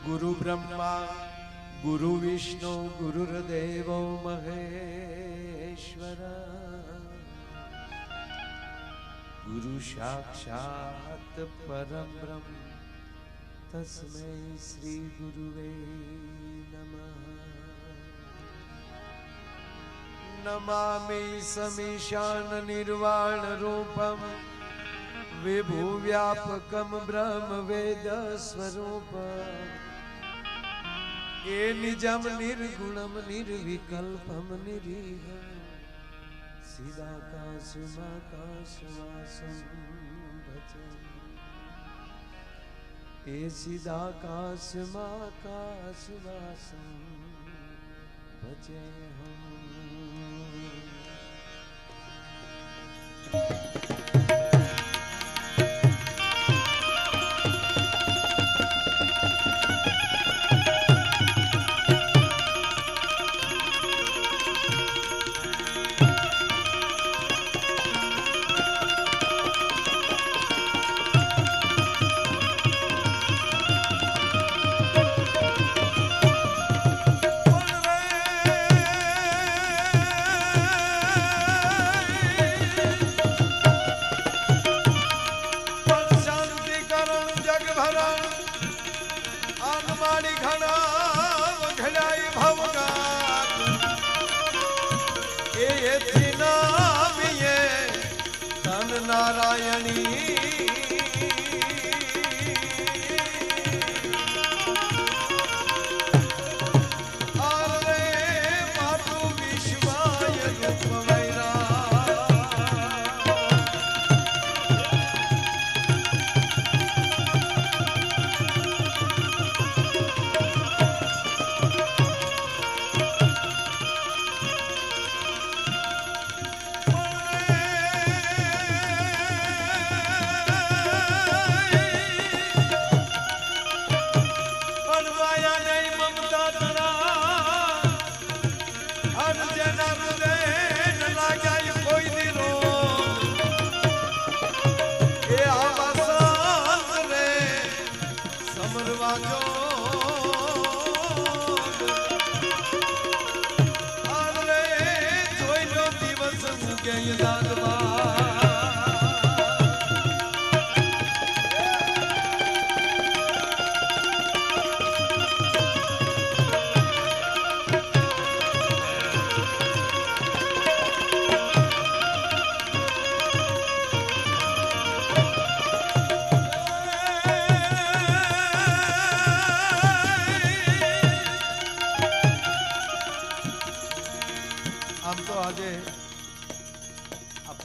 गुरु ब्रह्मा गुरु विष्णु गुरुर्देव महेश्वर गुरु साक्षात् परम ब्रह्म तस्मै श्री गुरुवे नमः। नमामि समीशान निर्वाण रूपम विभु व्यापकम ब्रह्म वेद स्वरूप ये निजम निर्गुणम निर्विकल्पम निरीहम सीधाकाशमाकाशवासं भजे। ये सीधाकाशमाकाशवासं भजे हम। नारायणी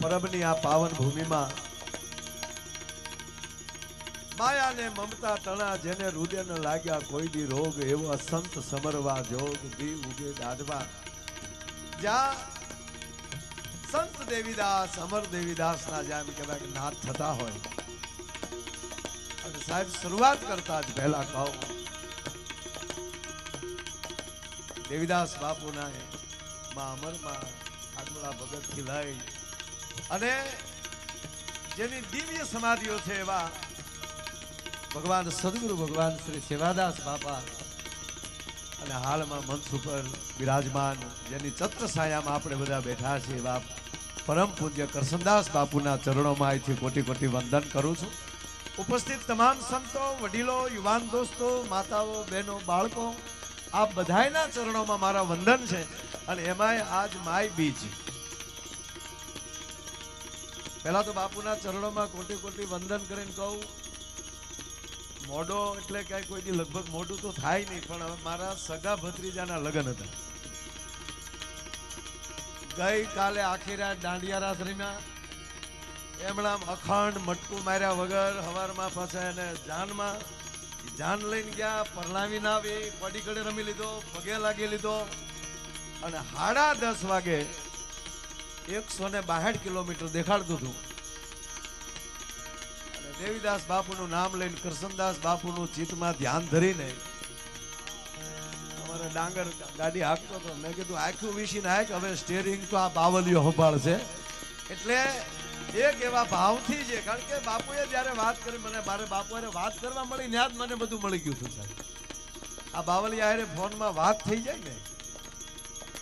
પરબની આ પાવન ભૂમિમાં માયા ને મમતા તણા જેને હૃદય ન લાગ્યા કોઈ દી રોગ એવો સંત સમરવા જોગ દી ઉગે દાડવા। જ્યાં સંત દેવીદાસ અમર દેવીદાસ ના જેમ કહેવાય કે નાથ થતા હોય અને સાહેબ શરૂઆત કરતા જ પહેલા કહો દેવીદાસ બાપુના માં અમરમાં આગલા ભગત થી લઈ અને જેની દિવ્ય સમાધિઓ છે એવા ભગવાન સદગુરુ ભગવાન શ્રી સેવાદાસ બાપા અને હાલમાં મંચ ઉપર બિરાજમાન જેની છત્ર છાયામાં આપણે બધા બેઠા છીએ એવા પરમ પૂજ્ય કરસનદાસ બાપુના ચરણોમાં અહીંથી કોટી કોટી વંદન કરું છું। ઉપસ્થિત તમામ સંતો વડીલો યુવાન દોસ્તો માતાઓ બહેનો બાળકો આ બધાયના ચરણોમાં મારા વંદન છે અને એમાંય આજ માય બીજ। પહેલા તો બાપુના ચરણોમાં કોટી કોટી વંદન કરીને કહું મોઢો એટલે કઈ કોઈ લગભગ મોઢું તો થાય નહીં પણ હવે મારા સગા ભત્રીજાના લગ્ન હતા ગઈ કાલે આખી રાત દાંડિયા રાસ રમ્યા એમણા અખંડ મટકું માર્યા વગર હવારમાં પાછા એને જાન લઈને ગયા પરણાવી ના આવી પડી કડે રમી લીધો પગે લાગી લીધો અને 10:30 વાગે 162 કિલોમીટર દેખાડતું હતું અને દેવીદાસ બાપુનું નામ લઈને કરસનદાસ બાપુનું ચિત્તમાં ધ્યાન ધરીને અમારે ડાંગર ગાડી હાંકતો હતો મેં કીધું આખું વીસીને હાંક હવે સ્ટેરિંગ તો આ બાવલીઓ સંભાળશે એટલે એક એવા ભાવથી છે કારણ કે બાપુએ જ્યારે વાત કરી મને મારે બાપુએ વાત કરવા મળી ત્યાં જ મને બધું મળી ગયું હતું સાહેબ આ બાવલિયા હારે ફોનમાં વાત થઈ જાય ને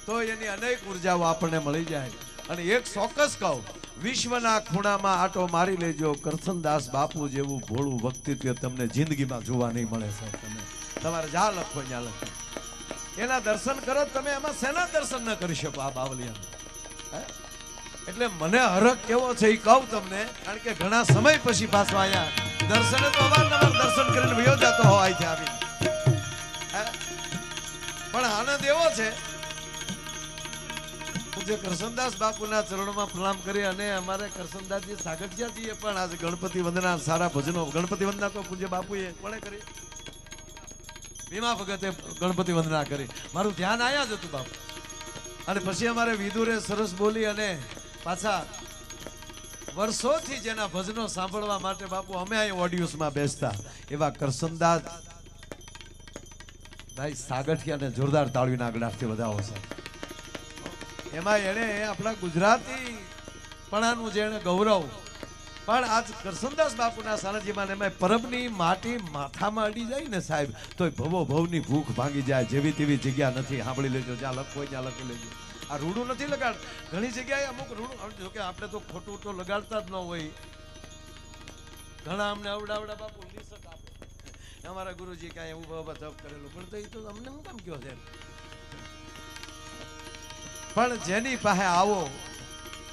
તો એની અનેક ઉર્જાઓ આપણને મળી જાય. અને એક ચોક્કસ કહું, વિશ્વના ખૂણામાં આટો મારી લેજો, કરસનદાસ બાપુ જેવું ભોળું વ્યક્તિત્વ તમને જિંદગીમાં જોવા નહીં મળે સાહેબ. તમે તમારે જ્યાં લખો ત્યાં લખો, એના દર્શન કરો. તમે એમાં શેના દર્શન ન કરી શકો આ બાવલિયાના? એટલે મને હરખ કેવો છે એ કહું તમને, કારણ કે ઘણા સમય પછી પાછો અહીંયા દર્શને તો અવારનવાર દર્શન કરીને વયો જતો હોય અહીંથી આવીને. પણ આનંદ એવો છે જે કરસનદાસ બાપુના ચરણોમાં પ્રણામ કરી. અને અમારે કરસનદાસજી સાગઠિયાજીએ પણ આજે ગણપતિ વંદના સારા ભજનો, ગણપતિ વંદના તો પૂજ્ય બાપુએ કોણે કરી? ભીમા ભગતે ગણપતિ વંદના કરી. મારું ધ્યાન આયા જ હતું બાપુ. અને પછી અમારે વિદુરે સરસ બોલી અને પાછા વર્ષોથી જેના ભજનો સાંભળવા માટે બાપુ અમે અહીં ઓડિયન્સમાં બેસતા એવા કરસનદાસ ભાઈ સાગઠિયાને જોરદાર તાળીના આગળથી વધાવો છે. એમાં એને આપણા ગુજરાતી પણાનું જેને ગૌરવ, પણ આજ કરસનદાસ બાપુના સાનિધ્યમાં એમાં પરબની માટી માથામાં અડી જાય ને સાહેબ, તો ભવો ભવની ભૂખ ભાંગી જાય. જેવી તેવી જગ્યા નથી, સાંભળી લેજો, જ્યાં લખો હોય ત્યાં લખી લેજો. આ રૂડું નથી લગાડ, ઘણી જગ્યાએ અમુક રૂડું, જોકે આપણે તો ખોટું તો લગાડતા જ ન હોય. ઘણા અમને અવડાવડા બાપુ નિસક આપે, અમારા ગુરુજી કાંઈ એવું બાબા જપ કરેલું, પણ તો એ તો અમને શું કામ કયો છે? પણ જેની પાસે આવો,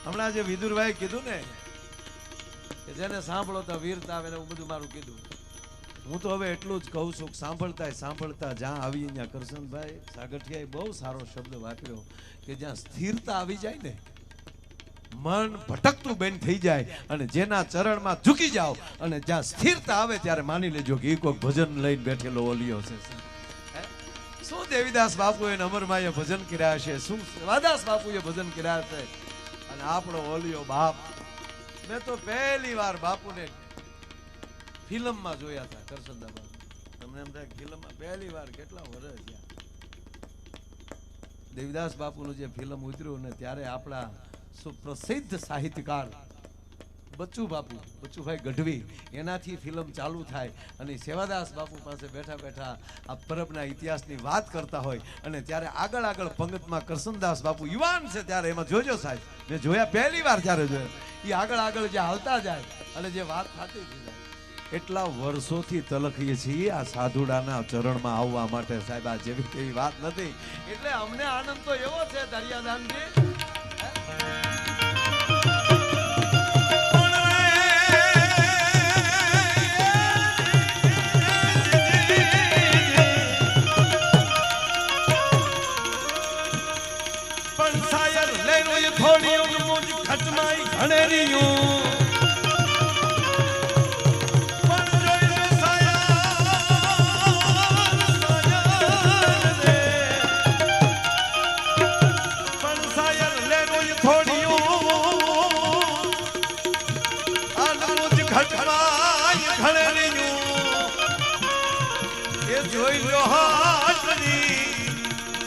હમણાં જે વિદુરભાઈ કીધું ને કે જેને સાંભળો તો વીરતા આવે, એવું બધું મારું કીધું. હું તો હવે એટલું જ કહું છું કે સાંભળતા સાંભળતા જ્યાં આવી, ત્યાં કરસનભાઈ સાગઠિયાએ બહુ સારો શબ્દ વાપર્યો કે જ્યાં સ્થિરતા આવી જાય ને, મન ભટકતું બેન થઈ જાય, અને જેના ચરણમાં ઝૂકી જાઓ અને જ્યાં સ્થિરતા આવે ત્યારે માની લેજો કે એ કોઈક ભજન લઈને બેઠેલો ઓલિયો છે. શું દેવીદાસ બાપુએ અમરમાએ ભજન કર્યા છે, શું સેવાદાસ બાપુએ ભજન કર્યા છે. અને આપણો ઓલિયો બાપ, મેં તો પહેલી વાર બાપુને ફિલ્મમાં જોયા હતા. કરસનદાસ બાપુ તમને એમ થાય ફિલ્મમાં પહેલી વાર, કેટલા વર્ષ થયા દેવીદાસ બાપુનું જે ફિલ્મ ઉતર્યું ને, ત્યારે આપણા સુપ્રસિદ્ધ સાહિત્યકાર બચ્ચુભાઈ ગઢવી, એનાથી ફિલ્મ ચાલુ થાય અને સેવાદાસ બાપુ પાસે બેઠા બેઠા આ પરબના ઇતિહાસની વાત કરતા હોય, અને ત્યારે આગળ આગળ પંગતમાં કરસનદાસ બાપુ યુવાન છે ત્યારે, એમાં જોજો સાહેબ, મેં જોયા પહેલી વાર ત્યારે જોયા, એ આગળ આગળ જે હાલતા જાય અને જે વાત થતી જાય. એટલા વર્ષોથી તલખીએ છીએ આ સાધુડાના ચરણમાં આવવા માટે સાહેબ. આ જેવી તેવી વાત નથી. એટલે અમને આનંદ તો એવો છે દરિયાદાનજી,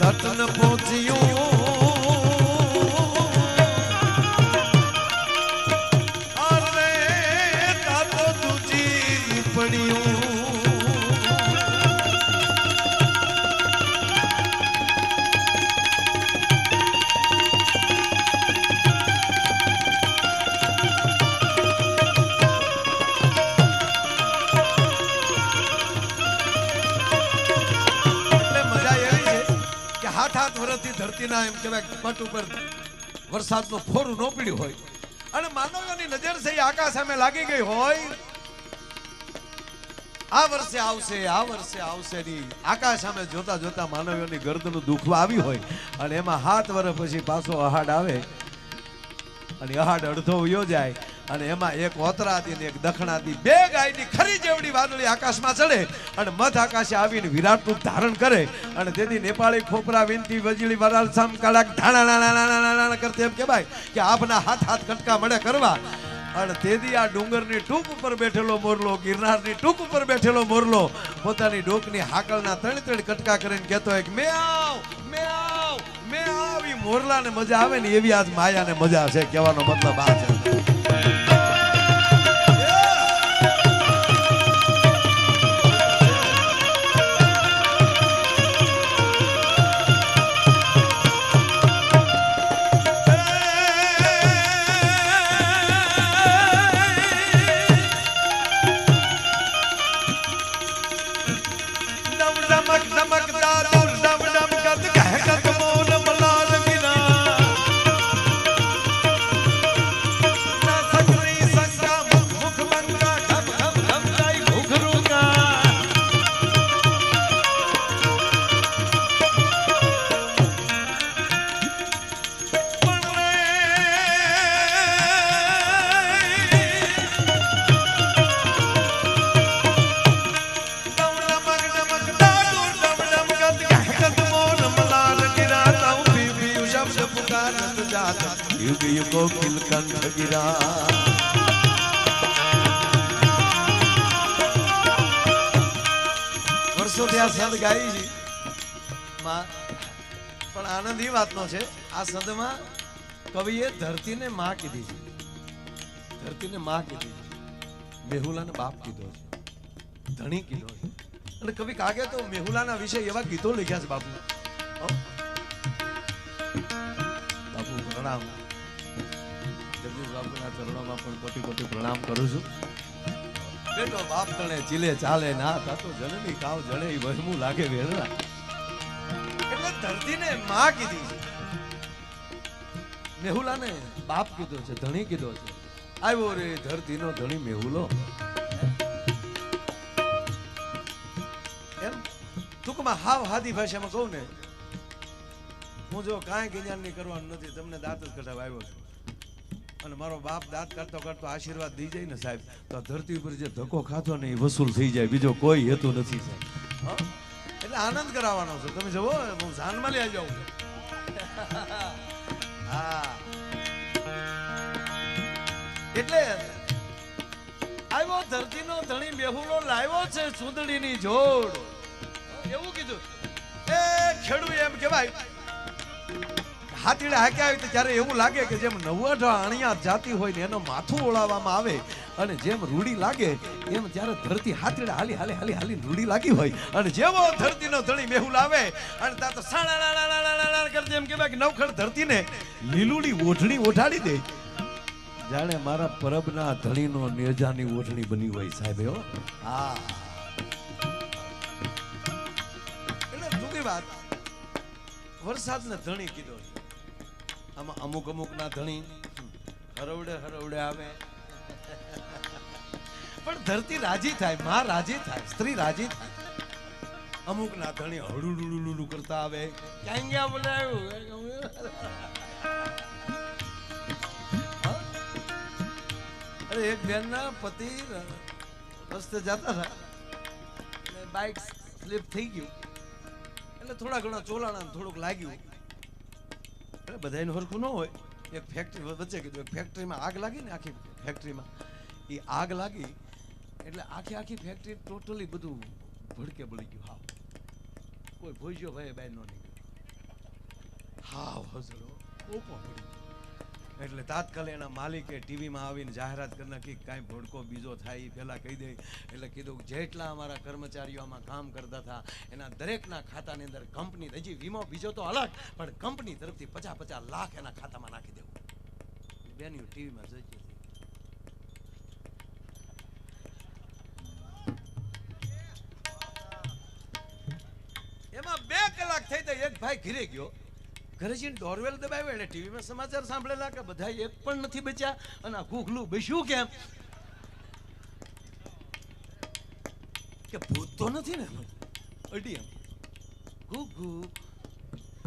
તટન પહોંચ્યું અરે તાતો તુજી પડ્યું. હાથ વર્ષથી ધરતીના એમ કહેવાય પટ ઉપર વરસાદનો ફોરું ન પડ્યું હોય, અને માનવોની નજર છે આકાશ સામે લાગી ગઈ હોય. આ વર્ષે આવશે ની આકાશ સામે જોતા જોતા માનવીઓની ગરદનું દુખવા આવી હોય, અને એમાં 7 વર્ષ પછી પાછો અહાડ આવે, અને અહાડ અડધો વયો જાય, અને એમાં એક ઓતરાદી ને એક દખણાદી, 2 ગાયની ખરી જેવડી વાદળી આકાશમાં ચડે અને મધ આકાશે આવીને વિરાટ રૂપ ધારણ કરે. અને તેથી નેપાળી ખોપરા વિનતી વજીળી વરાલ સામ કાળા ઢાણા કરતે એમ કહેવાય કે આપના હાથ કટકા મળે કરવા. અને તેથી આ ડુંગરની ટૂંક ઉપર બેઠેલો મોરલો, ગિરનારની ટૂંક ઉપર બેઠેલો મોરલો પોતાની ડોકની હાકલના 3 કટકા કરીને કહેતો હોય કે મેં આવી મોરલાને મજા આવે ને એવી આજ માયાને મજા છે. કહેવાનો મતલબ આ છે. જાત યુગ યુગો ખિલકંઠ ગિરા વર્ષોથી આ સંત ગાઈ છે પણ આનંદ એ વાતનો છે આ સંતમાં કવિએ ધરતીને માં કીધી છે ધરતીને માં કીધી છે મેહુલાને બાપ કીધો છે ધણી કીધો છે અને કવિ કાગે તો મેહુલાના વિશે એવા ગીતો લખ્યા છે બાપુ બાપુ પ્રણામ જગદીશ બાપુના ચરણોમાં પણ કોટી કોટી પ્રણામ કરું છું બેટો બાપ તણે ચીલે ચાલે ના તાતો જનની કાવ જણે વહેમું લાગે વેરણા એટલે ધરતીને માં કીધી છે મેહુલાને બાપ કીધો છે ધણી કીધો છે આવ્યો રે ધરતીનો ધણી મેહુલો એમ ટૂંકમાં હાવ હાદી ભાષામાં કહું ને હું જો કાંઈ જ્ઞાન નહીં કરવાનું નથી તમને દાંત જ કઢાવ આવ્યો છું અને મારો બાપ દાંત કરતો કરતો આશીર્વાદ દઈ જાય ને સાહેબ તો આ ધરતી ઉપર જે ધક્કો ખાતો ને એ વસૂલ થઈ જાય બીજો કોઈ હેતુ નથી સાહેબ એટલે આનંદ કરાવવાનો છે તમે જુઓ હું જાનમાં લઈ જાઉં હા એટલે આવ્યો ધરતીનો ધણી મેહુલો લાવ્યો છે સુંદડીની જોડ એવું કીધું એ ખેડૂ એમ કહેવાય હાથીડા હાક્યા હોય તો ત્યારે એવું લાગે કે જેમ નવડા અણિયા જાતી હોય ને એનો માથું ઓળાવવામાં આવે અને જેમ રૂડી લાગે એમ ત્યારે ધરતી હાથીડા હાલી હાલી હાલી હાલી રૂડી લાગી હોય અને જેવો ધરતીનો ધણી મેહુલ આવે અને ત્યાં તો સાણા કરતી એમ કહેવાય કે નવખડ ધરતીને લીલુડી ઓઢણી ઓઢાડી દે જાણે મારા પરબના ધણીનો નેજાની ઓઢણી બની હોય સાહેબ હો હા એટલે ટૂંકી વાત વરસાદને ધણી કીધો છે આમાં અમુક અમુક ના ધણી હરવડે હરવડે આવે પણ ધરતી રાજી થાય માં રાજી થાય સ્ત્રી રાજી થાય અમુક ના ધણી હળુડુડુડુ કરતા આવે ક્યાં ગયા બોલાયું અરે એક બેન ના પતિ રસ્તે જતા હતા બાઇક સ્લીપ થઈ ગયું એટલે થોડા ઘણા ચોલાણા થોડુંક લાગ્યું એટલે બધાને હરખું ન હોય એક ફેક્ટરી વચ્ચે કીધું એક ફેક્ટરીમાં આગ લાગી ને આખી ફેક્ટરીમાં એ આગ લાગી એટલે આખી ફેક્ટરી ટોટલી બધું ભડકે બળી ગયું હાવ કોઈ ભોજ્યો ભાઈ બાય નો નીકળ્યો હાવ હજરો ઓપો પડી એટલે તાત્કાલિક એના માલિકે ટીવીમાં આવીને જાહેરાત કરી નાખી કાંઈ ભડકો બીજો થાય એ પહેલાં કહી દે એટલે કીધું જેટલા અમારા કર્મચારીઓ આમાં કામ કરતા હતા એના દરેકના ખાતાની અંદર કંપની હજી વીમો બીજો તો અલગ પણ કંપની તરફથી 50-50 લાખ એના ખાતામાં નાખી દેવું બેન ટીવીમાં જોઈ એમાં 2 કલાક થઈ તો એક ભાઈ ઘરે ગયો ઘરે જઈને ડોરવેલ દબાવ્યો એટલે ટીવીમાં સમાચાર સાંભળેલા કે બધા એક પણ નથી બચ્યા અને આ ઘૂઘલું બેસ્યું કેમ કે ભૂત તો નથી ને અડી એમ ઘૂઘુ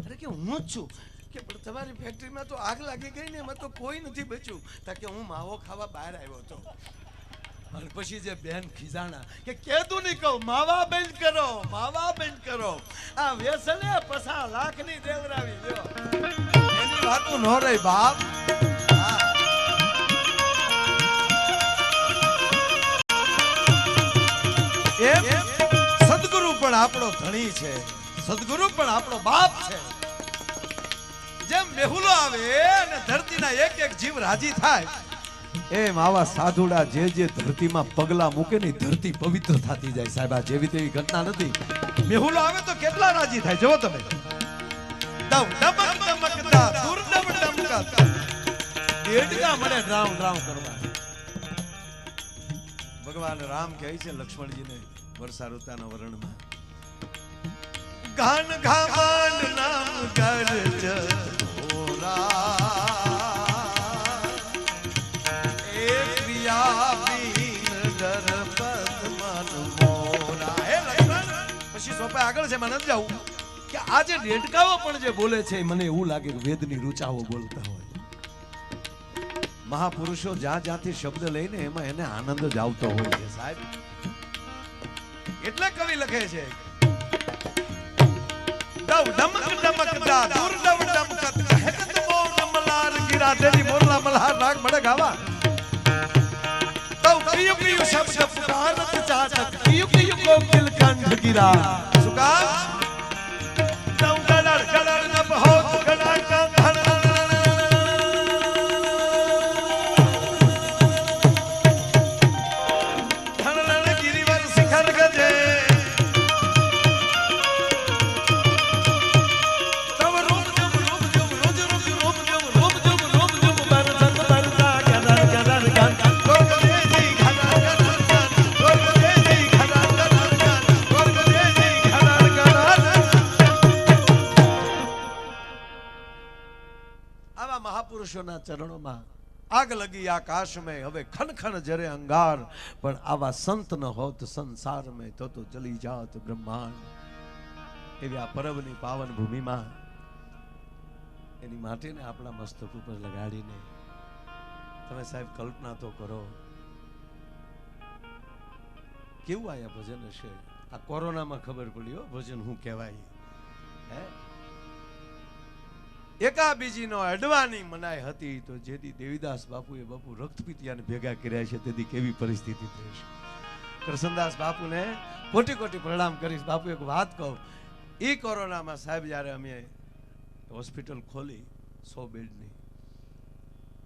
અરે કે હું જ છું કે પણ તમારી ફેક્ટરીમાં તો આગ લાગી ગઈ ને એમાં તો કોઈ નથી બચ્યું તા કે હું માવો ખાવા બહાર આવ્યો હતો અને પછી જે બેન ખીજાણા કે કેતું નહીં કહું માવા બંધ કરો આ વ્યસને 50 લાખની દેવરાવી લ્યો એની વાતું ન રહી બાપ એમ સદગુરુ પણ આપણો ધણી છે સદગુરુ પણ આપણો બાપ છે જેમ મેહુલો આવે અને ધરતીના એક એક જીવ રાજી થાય એમ આવા સાધુડા જે ધરતીમાં પગલા મૂકે ને ધરતી પવિત્ર થતી જાય સાહેબ આ જેવી તેવી ઘટના નથી મેહુલો આવે તો કેટલા રાજી થાય જો તમે દમ ડમક ડમકતા દુર્ડમ ડમકતા દેડકા મળે ડ્રાઉં કરવા ભગવાન રામ કહે છે લક્ષ્મણજીને વર્ષા ઋતુના વર્ણમાં ગાન ગામન નામ ગરજ ઓરા આગળ છે મને જાઉં કે આ જે દેડકાઓ પણ જે બોલે છે મને એવું લાગે કે વેદની રૂચાઓ બોલતા હોય મહાપુરુષો જ્યાં જ્યાંથી શબ્દ લઈને એમાં એને આનંદ જ આવતો હોય છે સાહેબ એટલે કવિ લખે છે દવ ડમક ડમક દા દુર ડમ ડમકત કહેત બો ડમલાર રાધેની મોરલા મલ્હાર નાગ મડે ગાવા તવ કયું કયું શબ્દ પુકારત ચાતક કયું કયું કોકિલ કંઠ ગિરા સુકા તવ ગડર ગડર ન બહોત ગડા કા ધન ધન ગિરિવર શિખર ગજે મહાપુરુષોના ચરણોમાં આગ લગી આકાશમાં હવે ખનખન જરે અંગાર પણ આવા સંત ન હોત સંસારમાં તો જલી જાત બ્રહ્માંડ એવી આ પરબની પાવન ભૂમિમાં એની માટીને આપણા મસ્તક ઉપર લગાડીને તમે સાહેબ કલ્પના તો કરો કેવું આયા ભજન હશે આ કોરોનામાં ખબર પડી ભજન શું કહેવાય હે એકા બીજીનો અડવાની મનાઈ હતી તો જેથી દેવીદાસ બાપુએ બાપુ રક્તપિતિયાને ભેગા કર્યા છે તેથી કેવી પરિસ્થિતિ થઈ છે કરસનદાસ બાપુને કોટી કોટી પ્રણામ કરીશ બાપુ એક વાત કહું એ કોરોનામાં સાહેબ જ્યારે અમે હોસ્પિટલ ખોલી 100 બેડની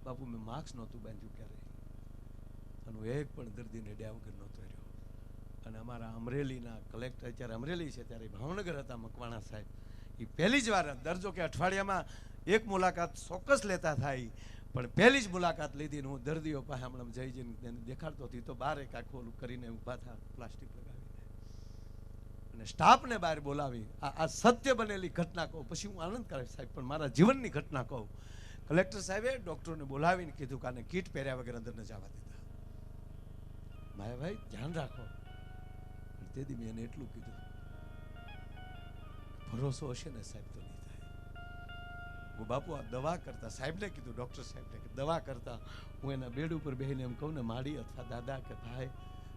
બાપુ મેં માસ્ક નહોતું બાંધ્યું ક્યારે અને એક પણ દર્દીને ડ્યા વગર નહોતો રહ્યો અને અમારા અમરેલીના કલેક્ટર જ્યારે અમરેલી છે ત્યારે ભાવનગર હતા મકવાણા સાહેબ એ પહેલી જ વાર દરજો કે અઠવાડિયામાં એક મુલાકાત ચોક્કસ લેતા થાય પણ પહેલી જ મુલાકાત લીધી હું દર્દીઓ પાસે હમણાં જઈને દેખાડતો હતી તો બહાર એક આખું કરીને ઊભા થા પ્લાસ્ટિક લગાવીને અને સ્ટાફને બહાર બોલાવી આ સત્ય બનેલી ઘટના કહું પછી હું આનંદ કરે સાહેબ પણ મારા જીવનની ઘટના કહું કલેક્ટર સાહેબે ડોક્ટરને બોલાવીને કીધું કે આને કીટ પહેર્યા વગર અંદર ન જવા દીધા માયાભાઈ ધ્યાન રાખો તેથી મેં એને એટલું કીધું ભરોસો હશે ને સાહેબ તો નહીં થાય હું બાપુ આ દવા કરતા સાહેબને કીધું ડોક્ટર સાહેબને કે દવા કરતા હું એના બેડ ઉપર બેહીને એમ કહું ને માડી અથવા દાદા કે ભાઈ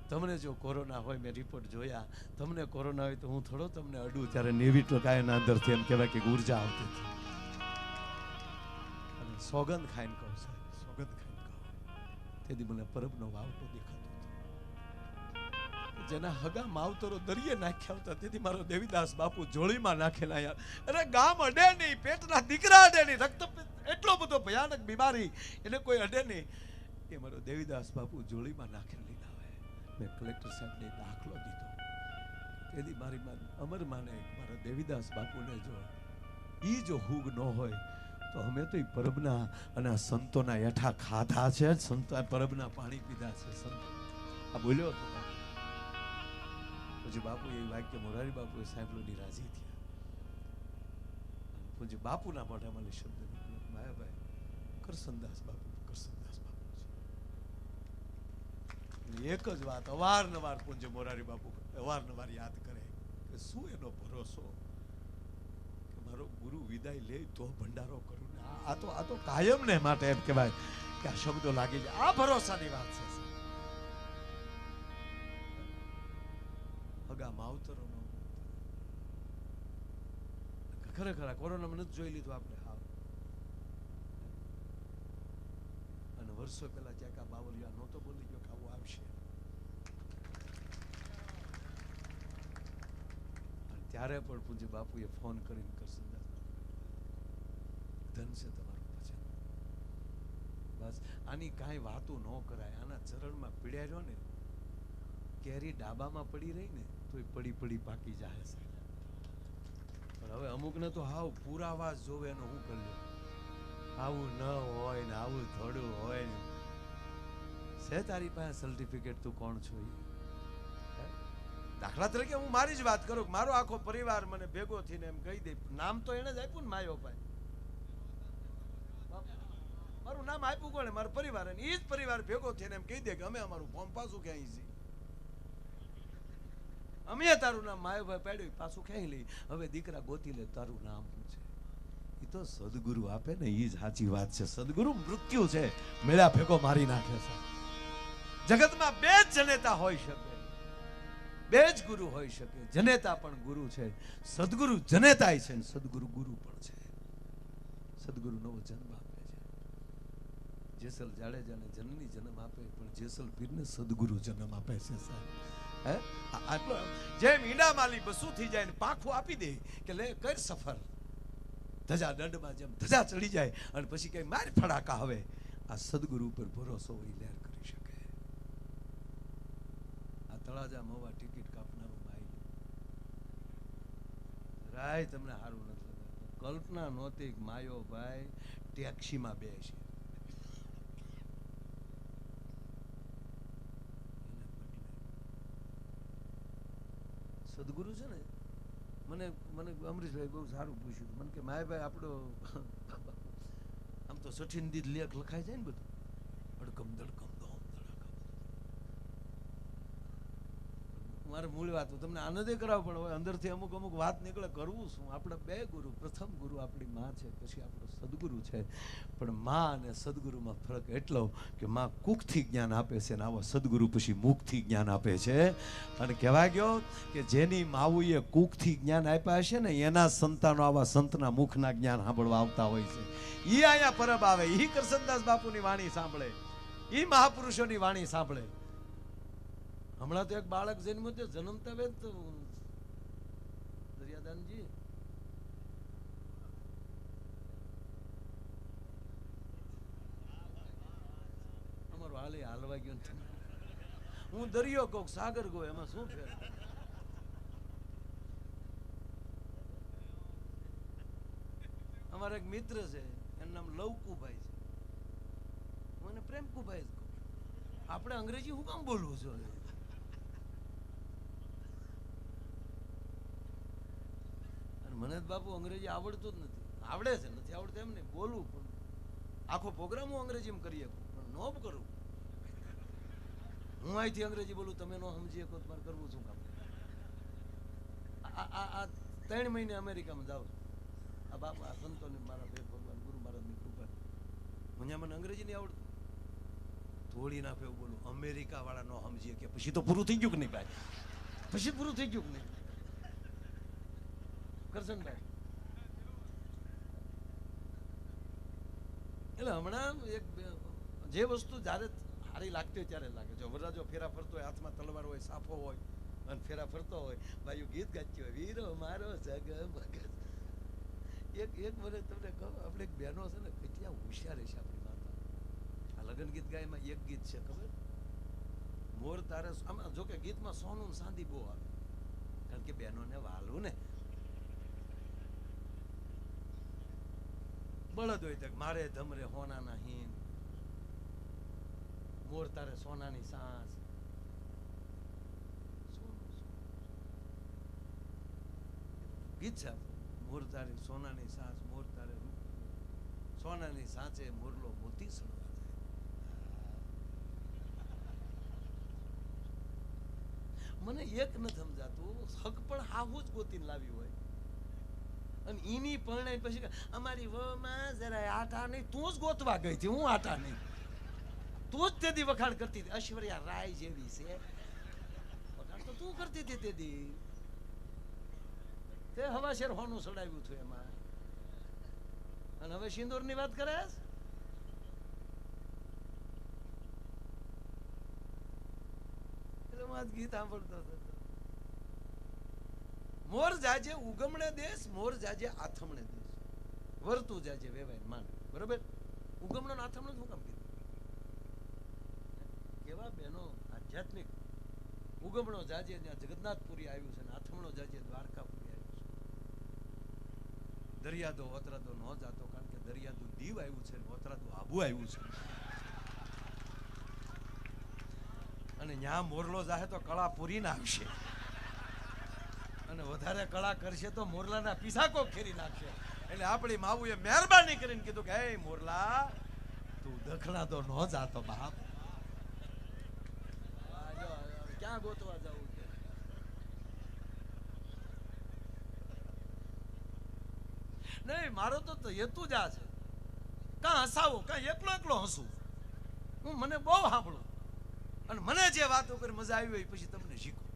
તમને જો કોરોના હોય મેં રિપોર્ટ જોયા તમને કોરોના હોય તો હું થોડો તમને અડું ત્યારે 90% એના અંદરથી એમ કહેવાય કે ઉર્જા આવતી હતી અને સોગંદ ખાઈને કહું સાહેબ સોગંદ ખાઈને કહું તેથી મને પરબનો વાવટો દેખાતો જેના હગા માવતરો દરિયે નાખ્યા હતા તેથી મારો દેવીદાસ બાપુ જોળીમાં નાખેલા યાર અરે ગામ અડે નહીં પેટના દીકરા અડે નહીં રક્ત એટલો બધો ભયાનક બીમારી એને કોઈ અડે નહીં એ મારો દેવીદાસ બાપુ જોળીમાં નાખેલી ના હોય મેં કલેક્ટર સાહેબને દાખલો દીધો તેથી મારી અમર માને મારા દેવીદાસ બાપુને જો હુગ ન હોય તો અમે તો એ પરબના અને આ સંતોના યઠા ખાધા છે સંતો પરબના પાણી પીધા છે સંત આ બોલ્યો હતો પૂજ્ય બાપુ એ વાક્ય મોરારી બાપુ સાંભળીને રાજી થયા પૂજ્ય બાપુના મોઢામાં શબ્દ નીકળ્યો માયાભાઈ કરસનદાસ બાપુ છે એક જ વાત અવારનવાર પૂજ્ય મોરારી બાપુ અવારનવાર યાદ કરે કે શું એનો ભરોસો કે મારો ગુરુ વિદાય લે તો ભંડારો કરું ને આ તો કાયમ ને માટે એમ કહેવાય કે આ શબ્દો લાગી જાય આ ભરોસાની વાત છે માવતરોનો ખરેખર કોરોનામાં નથી જોઈ લીધું આપણે હાવ અને વર્ષો પહેલા ક્યાંક આ બાવલિયા નહોતો બોલી ગયો કે આવું આવશે અને ત્યારે પણ પૂજ્ય બાપુએ ફોન કરીને કરસનદાસ ધન છે તમારું ભજન બસ આની કાંઈ વાતો ન કરાય આના ચરણમાં પીડ્યા રહ્યો ને કેરી ડાબામાં પડી રહી ને તો પડી પડી પાકી જાય છે પણ હવે અમુક ને તો હાવ પુરાવા જોવે એનો હું કર્યો આવું ન હોય ને આવું થોડું હોય ને છે તારી પાસે સર્ટિફિકેટ તું કોણ છો દાખલા તરીકે હું મારી જ વાત કરું મારો આખો પરિવાર મને ભેગો થઈને એમ કહી દે નામ તો એને જ આપ્યું ને માયો ભાઈ મારું નામ આપ્યું કોને મારા પરિવાર એ જ પરિવાર ભેગો થઈને એમ કહી દે કે અમે અમારું ફોર્મ પાછું ક્યાંય છીએ અમે તારું નામ માયાભાઈ પાડ્યું પાછું ક્યાંય લઈ હવે દીકરા ગોતી લે તારું નામ શું છે એ તો સદગુરુ આપે ને એ જ સાચી વાત છે સદગુરુ મૃત્યુ છે મેળા ભેગો મારી નાખે છે જગતમાં બે જ જનેતા હોઈ શકે બે જ ગુરુ હોઈ શકે જનેતા પણ ગુરુ છે સદગુરુ જનેતાય છે સદગુરુ ગુરુ પણ છે સદગુરુ નવો જન્મ આપે છે જેસલ જાડેજાને જનની જન્મ આપે, પણ જેસલ પીરને સદગુરુ જન્મ આપે છે સાહેબ. હે આટલો જેમ ઈંડા માલી બસું થઈ જાય ને પાંખું આપી દે કે લે કર સફર, ધજા દંડમાં જેમ ધજા ચડી જાય અને પછી કઈ માર ફડાકા હવે, આ સદગુરુ ઉપર ભરોસો હોય લહેર કરી શકે. આ તળાજા મવા ટિકિટ કાપનારું માઈ રાય તમને સારું નથી લગાડતો. કલ્પના નહોતી માયો ભાઈ ટેક્સીમાં બેસે, સદગુરુ છે ને. મને મને અમરીશભાઈ બહુ સારું પૂછ્યું મને કે માયાભાઈ આપણો આમ તો સઠીન દીધ લેખ લખાય જાય ને બધું અડકમ દડકમ દોમ ધડાકા, મારે મૂળ વાત તમને આનંદે કરાવ પણ હવે અંદરથી અમુક અમુક વાત નીકળે, કરવું શું. આપણે બે ગુરુ, પ્રથમ ગુરુ આપણી માં છે, પછી આપણો સદગુરુ છે. પણ માં અને સદગુરુમાં ફરક એટલો કે માં કુખથી જ્ઞાન આપે છે ને આવો સદગુરુ પછી મુખથી જ્ઞાન આપે છે. અને કહેવાય ગયો કે જેની માવુએ કુખથી જ્ઞાન આપ્યા હશે ને એના સંતાનો આવા સંતના મુખના જ્ઞાન સાંભળવા આવતા હોય છે. ઈ અહીંયા પરબ આવે, ઈ કરસનદાસ બાપુની વાણી સાંભળે, ઈ મહાપુરુષોની વાણી સાંભળે. હમણાં તો એક બાળક જન્મ્યું છે, જન્મતા વેત તો દરિયાદાનજી અમારું હાલે હાલવા ગયો, હું દરિયો કહું સાગર કહું, એમાં શું ફેર. અમારા એક મિત્ર છે એનું નામ લવકુભાઈ છે, હું એને પ્રેમકુભાઈ જ કહું. આપણે અંગ્રેજી હું કામ બોલવું છું? મને બાપુ અંગ્રેજી આવડતું જ નથી. આવડે છે, નથી આવડતું એમ નહીં, બોલવું પણ આખો પ્રોગ્રામ હું અંગ્રેજીમાં કરી શકું પણ નો કરું. હું અહીંથી અંગ્રેજી બોલું, તમે નો સમજી શકો મારે કરવું શું કામ? આ 3 મહિને અમેરિકામાં જાઉં છું. આ બાપા આ સંતોને મારા બે ભગવાન ગુરુ મહારાજની કૃપા, મને અંગ્રેજી નહીં આવડતું. થોડી ના એવું બોલું, અમેરિકા વાળા નો સમજીએ કે પછી તો પૂરું થઈ ગયું કે નહીં ભાઈ? પછી પૂરું થઈ ગયું કે નહીં? કરશનભાઈ એટલે હમણાં એક જે વસ્તુ જ્યારે સારી લાગતી હોય ત્યારે લાગે. જો વરરાજો ફેરા ફરતો હોય, હાથમાં તલવાર હોય, સાફો હોય અને ફેરા ફરતો હોય, ભાઈઓ ગીત ગાતી હોય, વીરો મારો જગ મગજ. એક મને તમને કહું, આપણે એક બહેનો છે ને કેટલા હોશિયાર છે આપણી માતા. આ લગ્ન ગીત ગાય એમાં એક ગીત છે ખબર, મોર તારે. આમાં જો કે ગીતમાં સોનું સાંધી બહુ આવે, કારણ કે બહેનોને વાલું ને બળદ હોય તો મારે ધમરે હોનાના હીન, મોર તારે સોનાની સાસ. ગીત છે મોર તારે સોનાની સાસ, મોર તારે સોનાની સાંચે મોરલો મોતી સડવા જાય. મને એક નથી સમજાતું, હક પણ હાવું જ ગોતીને લાવી હોય અને ઈની પરણાઈ પછી અમારી વમાં જરા આટા નહીં, તું જ ગોતવા ગઈ હતી, હું આટા નહીં. તું જ તેદી વખાણ કરતી હતી, ઐશ્વર્યા રાય જેવી છે વખાણ તો તું કરતી હતી તેદી. તે હવા શેર હોનું સડાવ્યું હતું એમાં, અને હવે સિંદૂર ની વાત કરે. એટલે હું આજ ગીત સાંભળતો હતો. મોર જાજે ઉગમણે દેશ, મોર જાજે આથમણે દેશ, વર્તું જાજે વેવાય માન. બરોબર, ઉગમણો આથમણો શું કામ કીધું? કેવા બહેનો આધ્યાત્મિક. ઉગમણો જાજે ત્યાં જગન્નાથપુરી આવ્યું છે, આથમણો જાજે દ્વારકાપુરી આવ્યું છે. દરિયાદો વતરાદો ન જાતો, કારણ કે દરિયાદો દીવ આવ્યું છે, વતરાદો આબુ આવ્યું છે. અને ન્યા મોરલો જાહે તો કળા પૂરી ના આવશે, અને વધારે કળા કરશે તો મોરલાના પીસાકો ખેરી નાખશે. એટલે આપણી માવુએ મહેરબાની કરીને કીધું કે હે મોરલા, તું દખણા તો ન જાતો બાપ. ક્યાં ગોતવા જવું છે? નહીં, મારો તો હેતુ જ આ છે, કાં હસાવું કાં એકલો એકલો હસું. હું મને બહુ સાંભળું અને મને જે વાતો કરી મજા આવી હોય પછી તમને શીખું.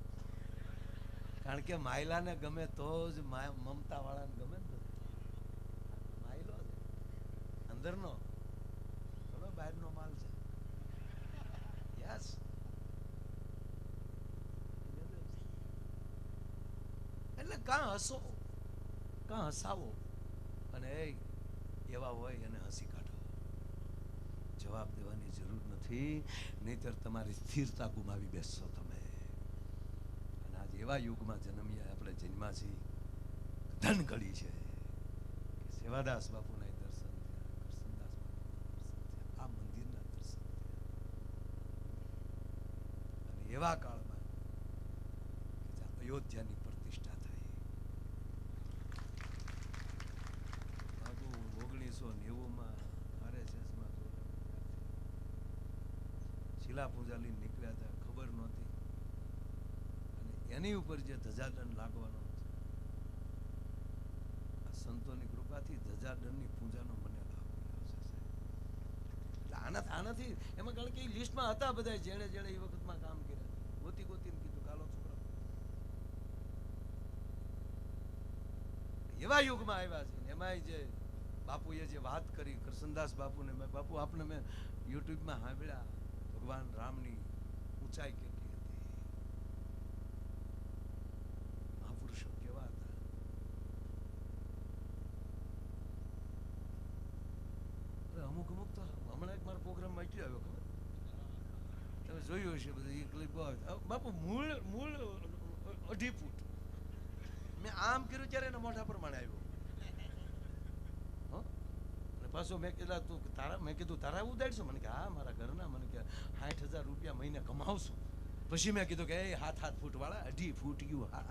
કારણ કે માયલાને ગમે તો જ મમતા વાળાને ગમે ને. માયલો અંદરનો થોડો બહારનો માલ છે. યસ, એટલે કાં હસો, કાં હસાવો, અને એવા હોય એને હસી કાઢો. જવાબ દેવાની જરૂર નથી, નહીતર તમારી સ્થિરતા ગુમાવી બેસશો તમે. અને આજ એવા યુગમાં જન્મ્યા આપણે જન્મા છીએ, ધન ઘડી છે કે સેવાદાસ બાપુના દર્શન થયા, કરસનદાસ બાપુના દર્શન થયા, આ મંદિરના દર્શન થયા. અને એવા કાળમાં કે જ્યાં અયોધ્યાની પ્રતિષ્ઠા થઈ. બાપુ 1990માં RSSમાં શિલા પૂજા લઈને નીકળ્યા હતા, ખબર નહોતી. અને એની ઉપર જે ધજાદંડ લાગવાનો હતો, આ સંતોની કૃપાથી ધજાદંડની પૂજાનો મને લાભ મળ્યો છે સાહેબ. આનાથી એમાં કારણ કે એ લિસ્ટમાં હતા બધા જેણે જેણે એ વખતમાં કામ કર્યા, ગોતી ગોતીને કીધું કાલો છોકરા એવા યુગમાં આવ્યા છે. એમાંય જે બાપુએ જે વાત કરી કરસનદાસ બાપુને, બાપુ આપને મેં યુટ્યુબમાં સાંભળ્યા, ભગવાન રામની ઊંચાઈ કેટલી હતી, મહાપુરુષો કેવા હતા. અમુક અમુક તો હમણાં એક મારા પ્રોગ્રામમાં એટલી આવ્યો, ખબર તમે જોયું હશે બધું એ ક્લિપ. બાપુ મૂળ 2.5 ફૂટ. મેં આમ કર્યું ત્યારે એના મોઢા પ્રમાણે આવ્યો. પાછો મેં કીધું તું તારા, મેં કીધું તારા ઉદાડશો? મને કે હા મારા ઘરના, મને કે 60,000 રૂપિયા મહિને કમાવશું. પછી મેં કીધું કે એ 7 ફૂટ વાળા 2.5 ફૂટ ગયું. હા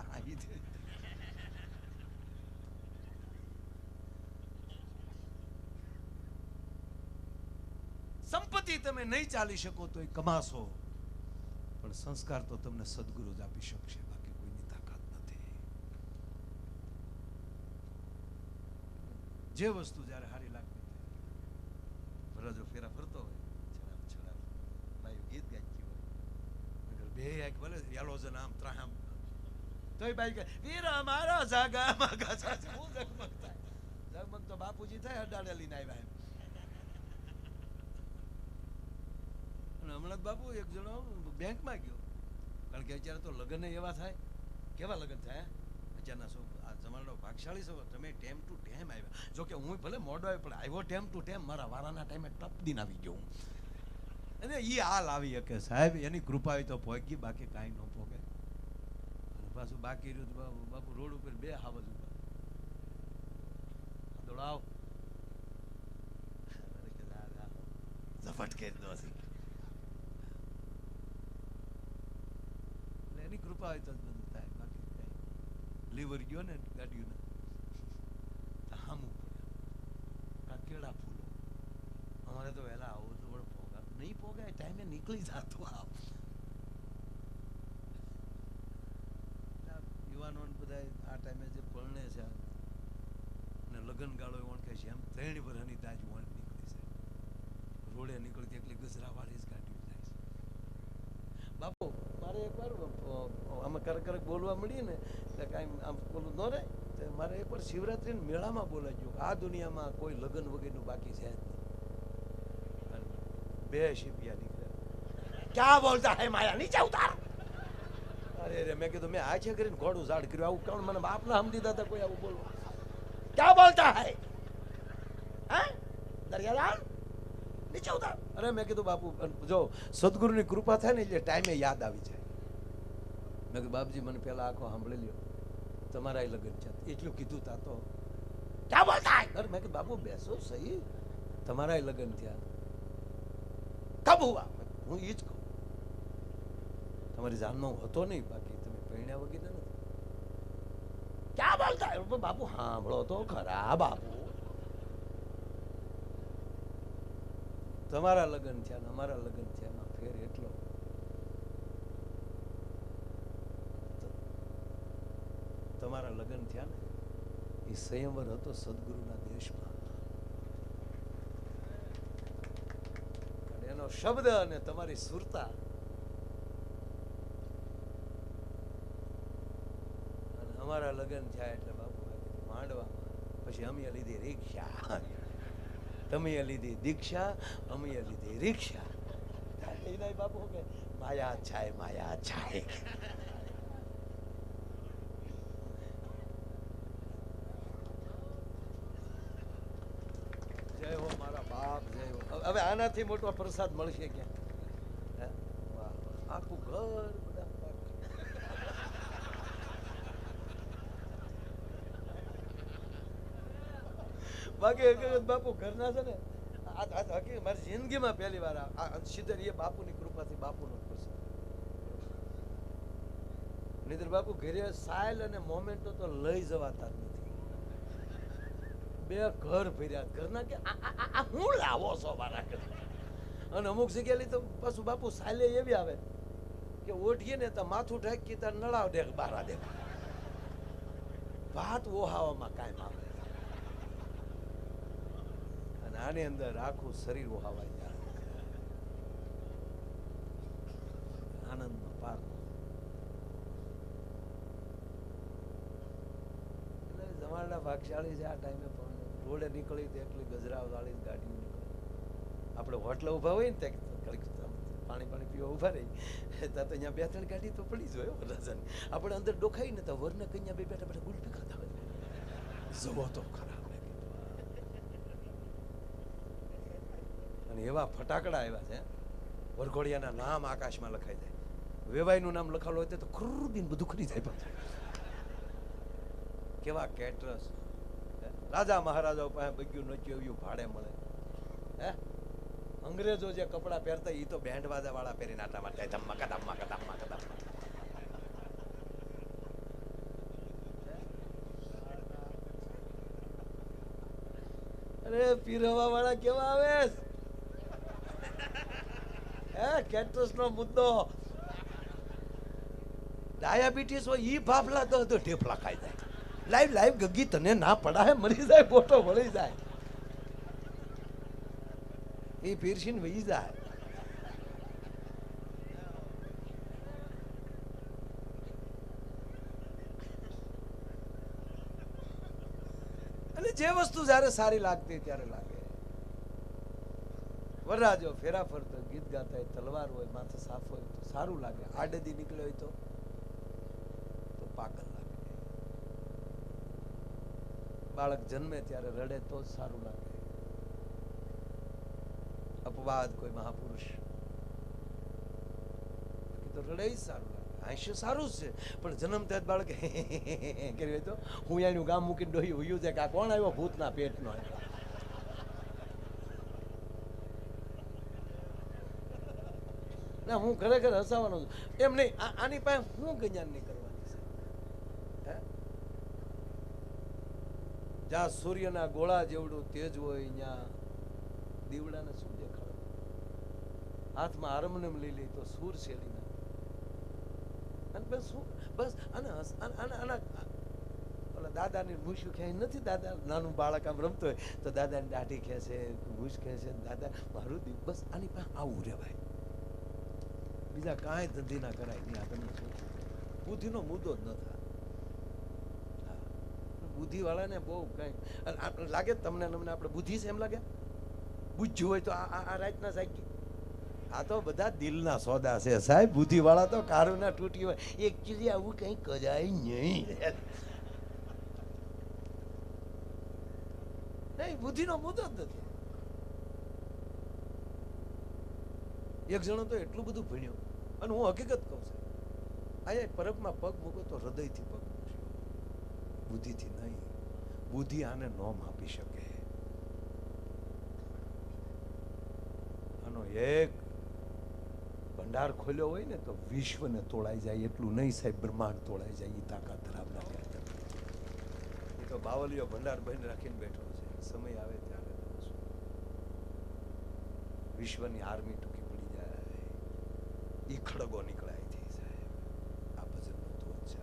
સંપત્તિ તમે નહીં ચાલી શકો તો એ કમાશો, પણ સંસ્કાર તો તમને સદગુરુ જ આપી શકશે, બાકી કોઈની તાકાત નથી. જે વસ્તુ જ્યારે હારી લાગતી ભરજો ફેરા ફરતો હોય, છડાપ છડાપ ભાઈ ગીત ગાતી હોય, બે એક ભલે યાલોજન આમ ત્રાહમ, તોય ભાઈ કે વીર અમારા જાગામાં ગાછા છે. હું ઝગમગ થાય, ઝગમગ તો બાપુજી થાય અડાડે લઈને આવ્યા એમ. હમણાં બાપુ એક જણો બેંકમાં ગયો, કારણ કે અત્યારે તો લગ્ન એવા થાય. કેવા લગ્ન થાય અત્યારના? શું આ જમાનો ભાગશાળી છો તમે, ટેમ ટુ ટેમ આવ્યા. જો કે હું ભલે મોડો આવ્યો, પણ આવ્યો ટેમ ટુ ટેમ. મારા વારાના ટાઈમે ટપ દીન આવી ગયો હું. અને એ હાલ આવી શકે સાહેબ, એની કૃપા હોય તો પહોંચી, બાકી કાંઈ ન પહોંચે. અને પાછું બાકી રહ્યું બાપુ રોડ ઉપર બે હાવજ ઉપર દોડાવ ઝપટ કરી દો. એની કૃપા હોય તો જ બધું થાય, બાકી કઈ. લીવર ગયો ને ગાડીઓને હામું પડે, કેળા ફૂલો. અમારે તો વહેલા આવું તો પણ પોગા નહીં, પોગાય ટાઈમે નીકળી જતો. યુવાનો બધા આ ટાઈમે જે પરણે છે અને લગ્ન ગાળો ઓણ કહે છે, એમ 3 વર્ષની દાજ ઓણ નીકળી છે. રોડે નીકળતી એટલી ગજરાવાળી જ ગાડીઓ જાય છે. બાપુ મારે એકવાર અમે કરક બોલવા મળીએ ને એટલે કાંઈ આમ બોલું ન રહે. મારે એકવાર શિવરાત્રી મેળામાં બોલાઈ ગયું, આ દુનિયામાં કોઈ લગ્ન વગેરેનું બાકી છે જ નહીં. 2 શિપિયા નીકળ્યા. ક્યાં બોલતા હે માયા, નીચે ઉતાર. અરે મેં કીધું મેં આ છે કરીને ઘોડું ઝાડ કર્યું, આવું કોણ મને બાપના સમજી દાદા કોઈ આવું બોલવા? ક્યાં બોલતા હે દરિયાલાલ, નીચે ઉતાર. અરે મેં કીધું બાપુ જો સદગુરુની કૃપા થાય ને એટલે ટાઈમે યાદ આવી જાય. મેં કીધું બાપજી મને પેલા આખો સાંભળી લ્યો, તમારા લગ્ન છે એટલું કીધું તા તો ક્યાં બોલતા? અરે મેં કીધું બાપુ બેસો સહી, તમારા લગ્ન થયા કબ હુઆ? હું ઈ જ કહું, તમારી જાનમાં હું હતો નહીં, બાકી તમે પરણ્યા વગેરે નથી. ક્યાં બોલતા? બાપુ સાંભળો તો ખરા બાપુ, તમારા લગ્ન થયા ને અમારા લગ્ન થયા એમાં ફેર એટલો. તમારા લગ્ન થયા ને એ સંયમવર હતો સદગુરુના દેશમાં. એનો શબ્દ અને તમારી સુરતા, અને અમારા લગ્ન થયા એટલે બાપુ માંડવામાં, પછી અમે લીધી રિક્ષા. તમે લીધી દીક્ષા, અમે લીધી રીક્ષા. એના બાપુ કે માયા છાય, માયા છાય. જય હો મારા બાપ, જય હો. હવે આનાથી મોટો પ્રસાદ મળશે ક્યાં? હે? વાહ, આખું ઘર બધા બાકી હકીકત બાપુ ઘરના છે ને હકીકત મારી જિંદગીમાં પહેલી વાર સીધર એ બાપુની કૃપાથી બાપુનો પ્રસાદ. નિધર બાપુ ઘરે સાયલ અને મોમેન્ટો તો લઈ જવાતા જ નથી. બે ઘર ભર્યા, ઘરના કે આ હું લાવો છો મારા ઘરે. અને અમુક જગ્યાએ તો પાછું બાપુ સાયલે એવી આવે કે ઓઢીએ ને તો માથું ઢાંકી તાર નળાવ દે બારા દે. ભાત ઓહાવામાં કાંઈ આવે. અને આની અંદર આખું શરીર ઓહાવાઈ જાય. આનંદનો પાર. એટલે જમાના ભાગશાળી છે આ ટાઈમે. પણ રોડે નીકળી તો એટલી ગજરાવ વાળી ગાડીઓ નીકળી. આપણે હોટલે ઊભા હોય ને ત્યાં પાણી પીવા ઊભા રહી ત્યાં તો અહીંયા બે ત્રણ ગાડી તો પડી જ હોય રાજાની. આપણે અંદર ડોખાઈ ને તો વરને કન્યા બે બેઠા બેઠા ગુલપી કરતા હોય. જવો તો ખરાબ. અને એવા ફટાકડા આવ્યા છે, વરઘોડિયાના નામ આકાશમાં લખાઈ જાય. વેવાઈનું નામ લખાયેલું હોય તો ખુરદીન બધું ખરી જાય. કેવા કેટરસ. રાજા મહારાજાઓ પાસે બગ્યું નચ્યું એવું ભાડે મળે. હે, અંગ્રેજો જે કપડા પહેરતા એ તો બેન્ડ વાજા વાળા પહેરીને આટા મારતા ધમ્મા કદમ્મા કદમ્મા કદમ્મા. અરે પીરવા વાળા કેવા આવે. કેટરસ નો મુદ્દો. ડાયાબિટીસ હોય ઈ ભાફલા તો ઢેફલા ખાઈ જાય. લાઈવ લાઈવ ગગી તને ના પડાય, મરી જાય, ફોટો મળી જાય. એ પીરસીને વહી જાય. અને જે વસ્તુ જયારે સારી લાગતી ત્યારે લાગે. વરરાજો ફેરા ફરતો ગીત ગાતા હોય, તલવાર હોય, માથે સાફ હોય તો સારું લાગે. આડેદી નીકળ્યો હોય તો પાગલ લાગે. બાળક જન્મે ત્યારે રડે તો જ સારું લાગે. અપવાદ કોઈ મહાપુરુષ તો રડે જ સારું લાગે. હાસ્ય સારું જ છે, પણ જન્મ ત્યાં બાળક કર્યું હોય તો હું એનું ગામ મૂકીને ડોહી હુયું છે કે આ કોણ આવ્યો ભૂતના પેટનો. ના, હું ખરેખર હસાવાનો છું. એમ નહીં, આની પાસે હું જ્ઞાન નહીં કરવાની છે. જ્યાં સૂર્યના ગોળા જેવડું તેજ હોય ત્યાં દીવડાને શું દેખાડે? હાથમાં હાર્મોનિયમ લઈ લે તો સૂર શેલી ના. અને બસ શું બસ આના ઓલા દાદાની મૂછું ખેંચ નથી. દાદા નાનું બાળક આમ રમતો હોય તો દાદાની દાઢી ખેંચે, મૂછ ખેંચે. દાદા મારું દીવ બસ આની પાસે આવું રહેવાય. બીજા કાંઈ ધંધી ના કરાય નહીં. આ તમને શું બુદ્ધિનો મુદ્દો જ ન થાય. બુદ્ધિ વાળાને બહુ કઈ લાગે તમને આપણે બુદ્ધિ છે એમ લાગે. બુદ્ધ્યું હોય તો આ રાતના જાગી. આ તો બધા દિલના સોદા છે સાહેબ. બુદ્ધિ વાળા તો કારું ના તૂટી હોય. એકચ્યુઅલી આવું કઈ કરાય નહીં. નહીં, બુદ્ધિનો મુદ્દો જ નથી. એક જણો તો એટલું બધું ભણ્યો, અને હું હકીકત કહું છું, અહીંયા પરબમાં પગ મૂકો તો હૃદયથી પગ મૂકજો, બુદ્ધિથી નહીં. બુદ્ધિ આને ન માપી શકે. આનો એક ભંડાર ખોલ્યો હોય ને તો વિશ્વને તોડાઈ જાય એટલું નહીં સાહેબ, બ્રહ્માંડ તોડાઈ જાય. એ તાકાત ધરાવનાર એ તો બાવલીઓ ભંડાર બંધ રાખીને બેઠો છે. સમય આવે ત્યારે વિશ્વની આર્મી ટૂંકી પડી જાય. ઈ ખડગો નીકળાય છે સાહેબ. આ ભજનનો ધોધ છે.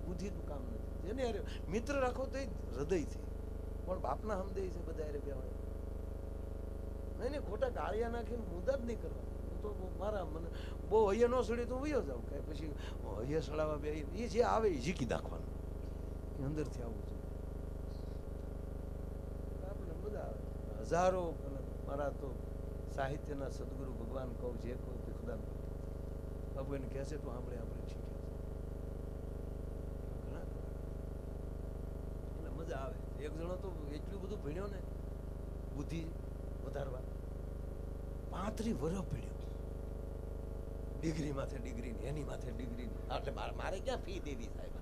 બુદ્ધિનું કામ નથી. જેને મિત્ર રાખો તો હૃદયથી, પણ બાપના હમદે છે બધા યારે બેવાય. નહીં ખોટા ગાળિયા નાખીને મુદ્દા જ નહીં કરવા. હું તો મારા મને બહુ હૈયા ન સડે તો વયો જાઉં. કે પછી હૈયા સડાવવા બે એ જે આવે એ ઝીકી નાખવાનું. અંદરથી આવવું જોઈએ. હજારો મારા તો સાહિત્યના સદગુરુ ભગવાન કહું જે કહું તે ખુદા બાબુ એને કહે છે તો આપણે શીખે ઘણા એટલે મજા આવે. એક જણો તો એટલું બધું ભણ્યો ને બુદ્ધિ વધારવા 35 વર્ષ ભણ્યો, ડિગ્રી માથે ડિગ્રી એની માથે ડિગ્રી. એટલે મારે ક્યાં ફી દેવી સાહેબ?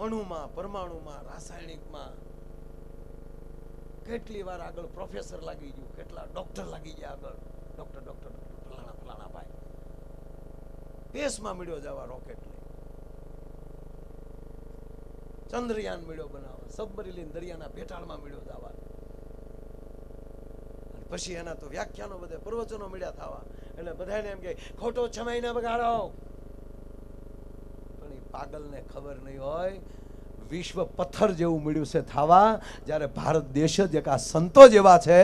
અણુમાં, પરમાણુમાં, રાસાયણિકમાં કેટલી વાર આગળ પ્રોફેસર લાગી ગયું, કેટલા ડોક્ટર લાગી ગયા આગળ, ડોક્ટર ફલાણા ભાઈ. સ્પેસમાં મળ્યો જવા રોકેટ લઈ, ચંદ્રયાન મળ્યો બનાવવા, સબમરીન દરિયાના પેટાળમાં મળ્યો જવા, પછી એના તો વ્યાખ્યાનો બધે પ્રવચનો મળ્યા થવા. એટલે બધાને એમ કે ખોટો સમય ના બગાડો. પણ એ પાગલને ખબર નહીં હોય વિશ્વ પથ્થર જેવું મળ્યું છે થવા, જ્યારે ભારત દેશ જ એક આ સંતો જેવા છે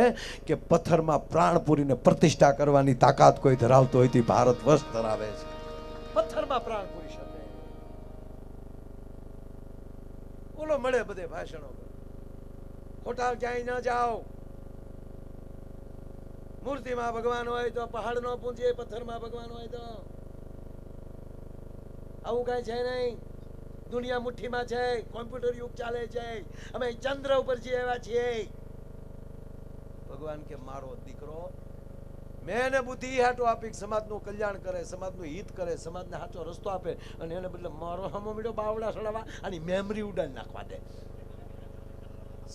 કે પથ્થરમાં પ્રાણ પૂરીને પ્રતિષ્ઠા કરવાની તાકાત કોઈ ધરાવતો હોય તે ભારત વર્ષ ધરાવે છે. પથ્થરમાં પ્રાણ પૂરી શકે. બોલો મળે બધે ભાષણો, ખોટા ક્યાંય ન જાઓ. મૂર્તિમાં ભગવાન હોય તો પહાડ નો પૂંજે, પથ્થરમાં ભગવાન હોય તો આવું કઈ છે નહીં. દુનિયા મુઠ્ઠીમાં છે, કોમ્પ્યુટર યુગ ચાલે છે, અમે ચંદ્ર ઉપર જીવ્યા છીએ. ભગવાન કે મારો દીકરો મેં એને બુદ્ધિ હાટો આપી, સમાજનું કલ્યાણ કરે, સમાજનું હિત કરે, સમાજને સાચો રસ્તો આપે, અને એને બદલે મારો હમો મીડો બાવડા સડાવવા અને મેમરી ઉડાડી નાખવા દે.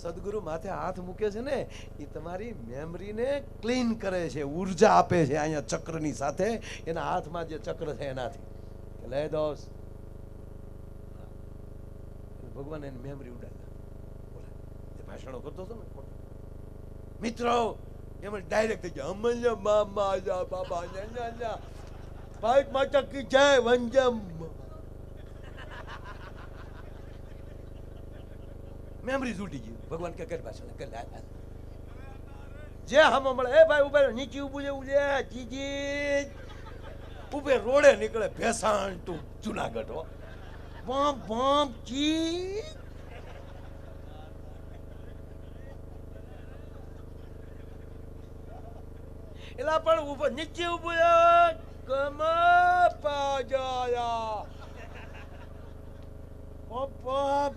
સદગુરુ માથે હાથ મૂકે છે ને એ તમારી મેમરીને ક્લીન કરે છે, ઉર્જા આપે છે. અહીંયા ચક્રની સાથે એના હાથમાં જે ચક્ર છે એનાથી લે દોસ્ત, ભગવાન એની મેમરી ઉડાડી બોલે. ભાષણો કરતો હતો ને મિત્રો, એમાં ડાયરેક્ટ થઈ ગયા અમલ્ય મામા જા બાબા ના ભાઈ માતા કી જય વંજમ. મેમરી તૂટી ગઈ. ભગવાન કે કર ભાષણ કર જે હમ મળે. એ ભાઈ ઉભે નીચે ઉભું જેવું છે જીજી ઉભે રોડે નીકળે ભેસાણ ટુ જુનાગઢ. હો પંપ પંપ જી એલા પણ ઉપર નીચે ઉભું કમ પાજાયા પંપ પંપ.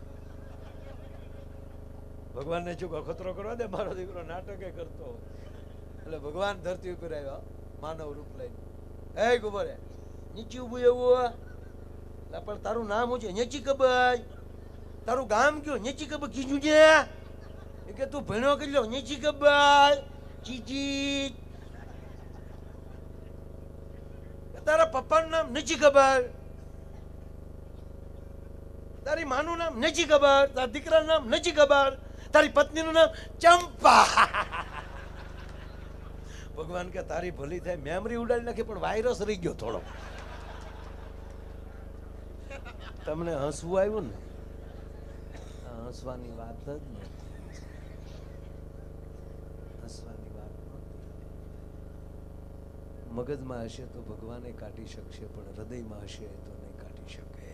ભગવાન ને ચૂકો ખતરો કરવા દે, મારો દીકરો નાટકે કરતો. એટલે ભગવાન ધરતી ઉપર આવ્યા માનવ રૂપ લઈને. એ ખબર હે નીચે ઉભું એવું પણ તારું નામ શું છે? નેચી કબર. તારું ગામ કયો? નેચી કબર કીધું છે કે તું ભણ્યો કેટલો? નેચી કબર ચીજી. તારા પપ્પાનું નામ નેચી ખબર, તારી માનું નામ નેચી ખબર, તારા દીકરાનું નામ નેચી ખબર, તારી પત્નીનું નામ ચંપા. ભગવાન કે તારી ભલી થાય, મેમરી ઉડાડી નાખી પણ વાયરસ રહી ગયો થોડો. તમને હસવું આવ્યું ને? હસવાની વાત જ નથી, હસવાની વાત નથી. મગજમાં હશે તો ભગવાને કાઢી શકશે, પણ હૃદયમાં હશે તો નહીં કાઢી શકે.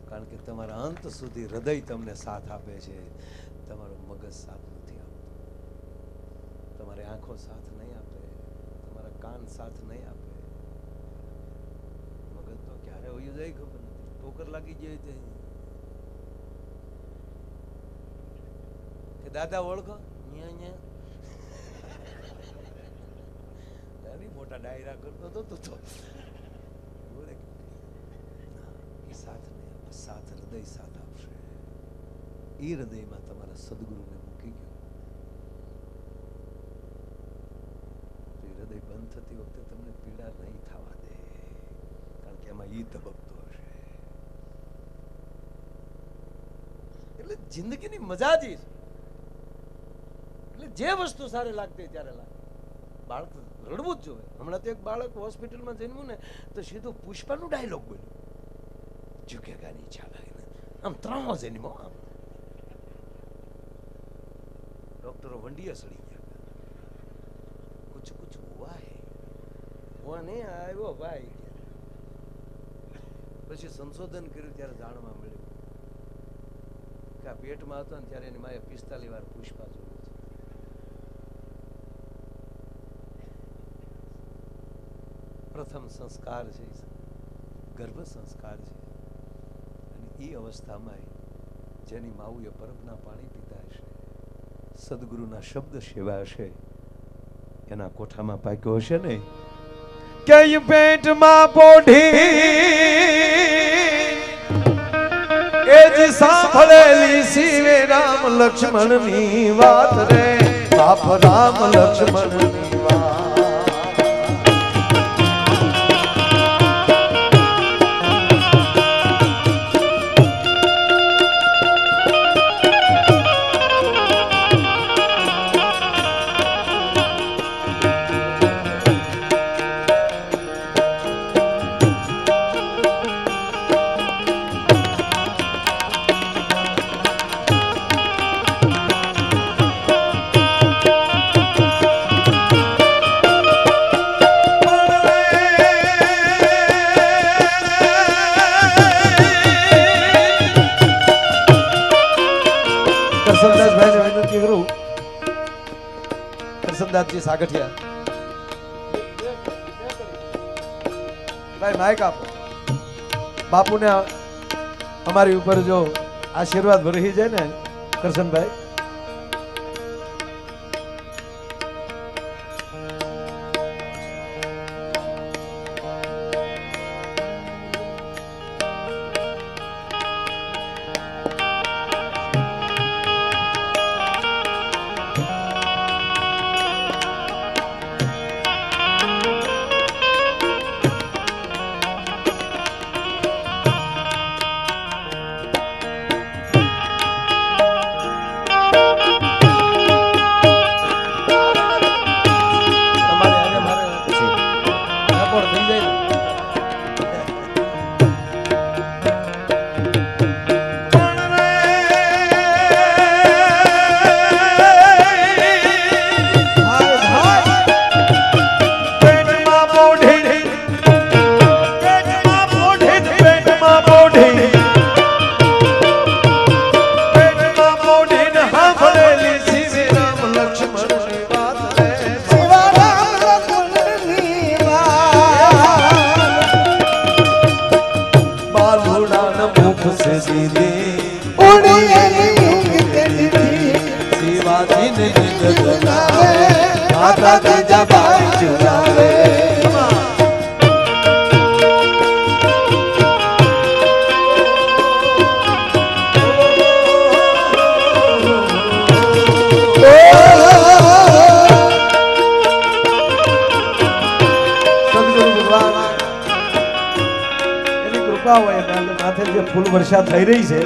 કારણ કે તમારા અંત સુધી હૃદય તમને સાથ આપે છે, તમારો મગજ સાથ નથી આપતો. તમારી આંખો સાથ નહીં આપે, તમારા કાન સાથ નહીં આપે. મગજ તો ક્યારે હોયું જાય ખબર નથી, ઠોકર લાગી જાય તે કે દાદા ઓળખો મોટા ડાયરા કરતો હતો તો સાથ નહીં આપે, સાથ હૃદય સાથ આપશે. એ હૃદયમાં તમારા સદગુરુને મૂકી ગયો તો એ હૃદય બંધ થતી વખતે તમને પીડા નહીં થવા દે, કારણ કે એમાં ઈ ધબકતો હશે. એટલે જિંદગીની મજા જ એટલે જે વસ્તુ સારી લાગતી ત્યારે લાગે. બાળક રડવું જ જોઈએ. હમણાં તો એક બાળક હોસ્પિટલમાં જન્મ્યું ને તો સીધું પુષ્પાનો ડાયલોગ બોલ્યો, ઝુકેગા નહીં ચાલાઈને. આમ ત્રામો જન્મો. આમ ડોક્ટરો વંડીએ સડી ગયા, કુછ કુછ હુઆ હે. હુઆ નહીં આવ્યો ભાઈ. પછી સંશોધન કર્યું ત્યારે જાણવા મળ્યું કે બેટા પેટમાં હતો ને ત્યારે એની માએ 45 વાર પુષ્પા જોયું છે. પ્રથમ સંસ્કાર છે, ગર્ભ સંસ્કાર છે. અને એ અવસ્થામાં જેની માવુએ પરબના પાણી પીતા હશે, સદગુરુના શબ્દ સેવા હશે, એના કોઠામાં પાક્યો હશે ને કે પેટમાં પોઢી એ જ સાંભળેલી શિવે રામ લક્ષ્મણની વાત રે, બાપ રામ લક્ષ્મણની વાત. કરસનદાસજી સાગઠિયા ભાઈ માઇક આપો. બાપુને અમારી ઉપર જો આશીર્વાદ વરસી જાય ને કરસનભાઈ, માથે જે ફૂલ વર્ષા થઈ રહી છે,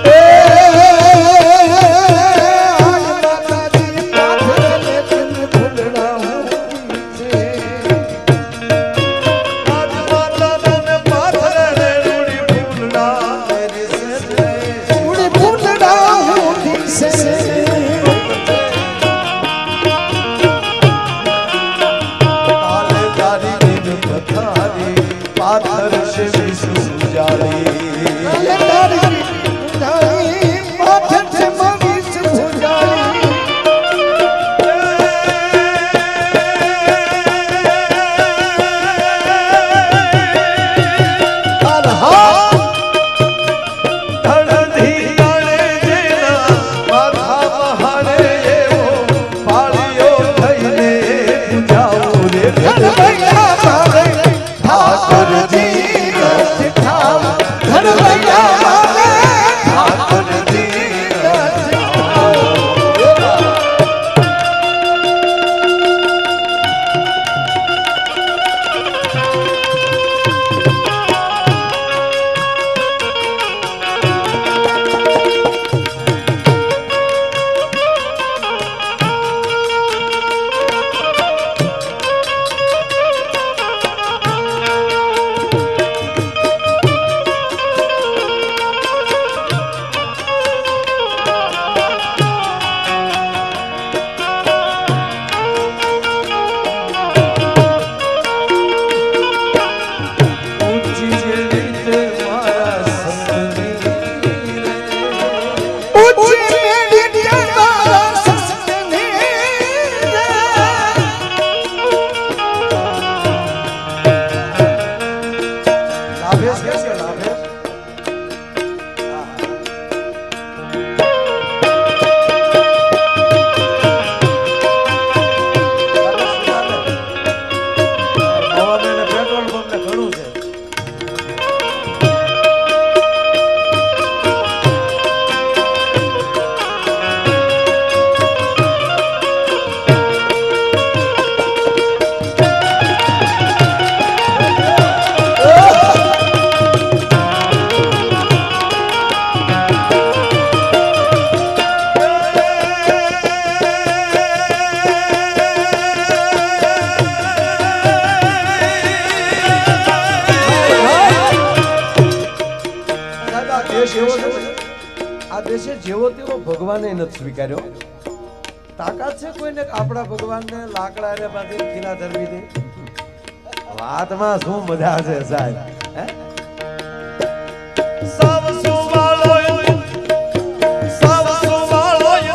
Hey! આ દેશે જેવો તેવો ભગવાને નથી સ્વીકાર્યો. તાકાત છે કોઈને આપણા ભગવાનને લાકડા રે બાંધી કિલા ધરવી દે? વાતમાં શું મજા છે સાહેબ? હે સાવ સુવાળો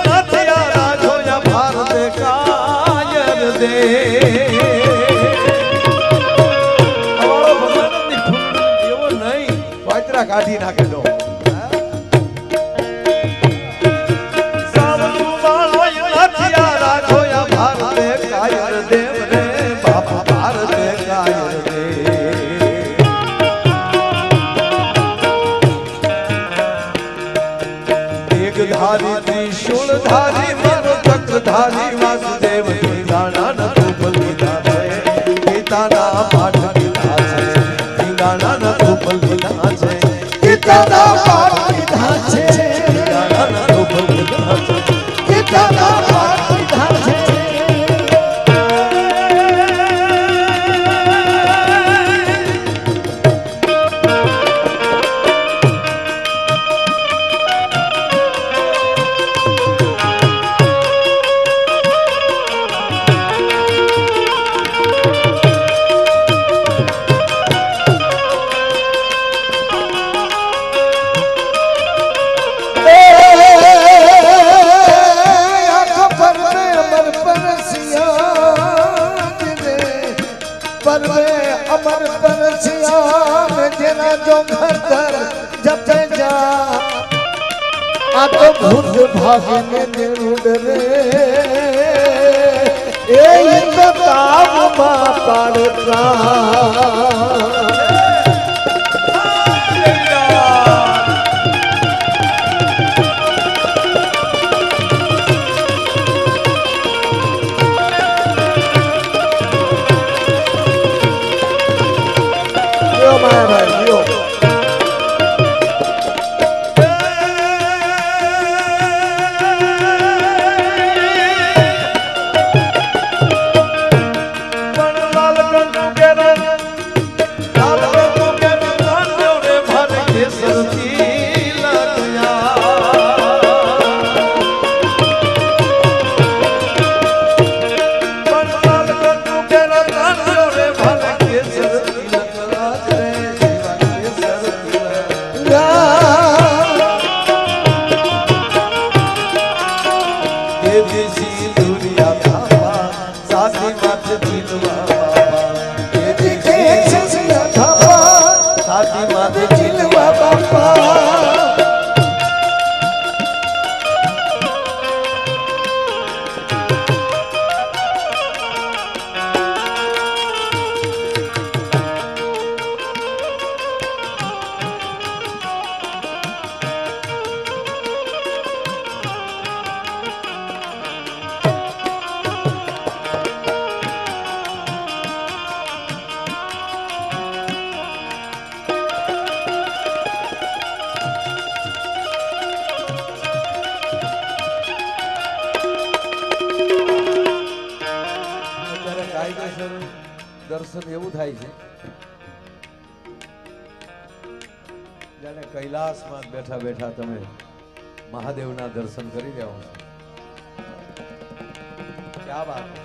નથી આ રાજોયા ભારત કાયર દે. અમારો ભગવાનની ફૂલ એવો નહીં વાતરા કાઢી નાખે તો धारी त्रिशूल धारी मनो चक्र धारी वासुदेव गाना न गोपल गीता है गीता ना पाठ गीता है गाना न गोपल गीता है गीता ना पाठ गीता है गाना न गोपल गीता है गीता ना पाठ गीता है. भूत भागने निरुड रे ए ताव मा पाड़ता यो माया भाई यो દર્શન એવું થાય છે જાણે કૈલાસમાં બેઠા બેઠા તમે મહાદેવના દર્શન કરી રહ્યા છો. ક્યા વાત છે.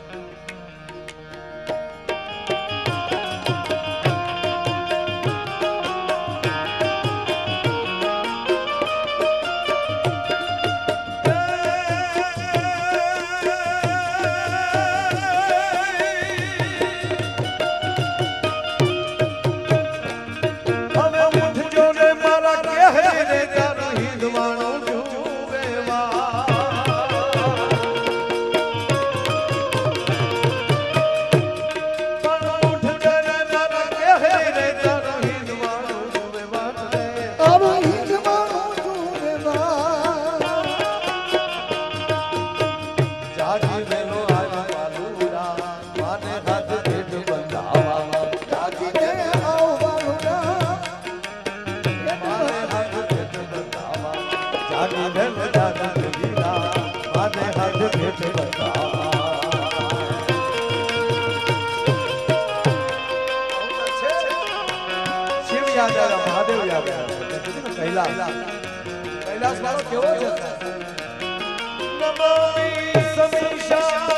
દેવીદાસ વાળો કેવો છે નમામી સમીશા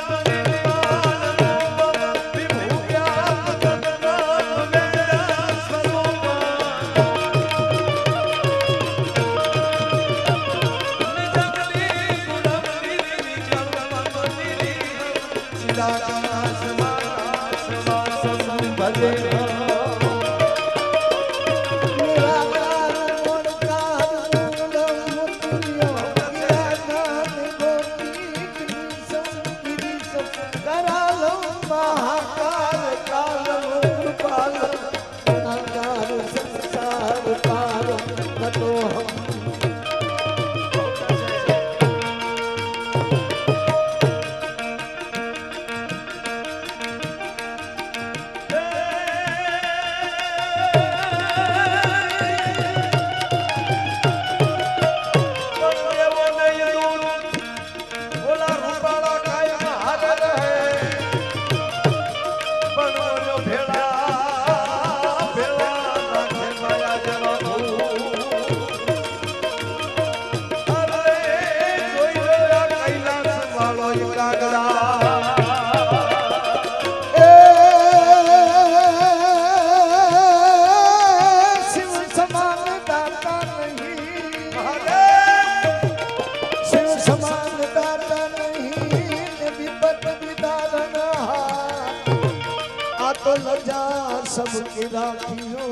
सबकी राखियो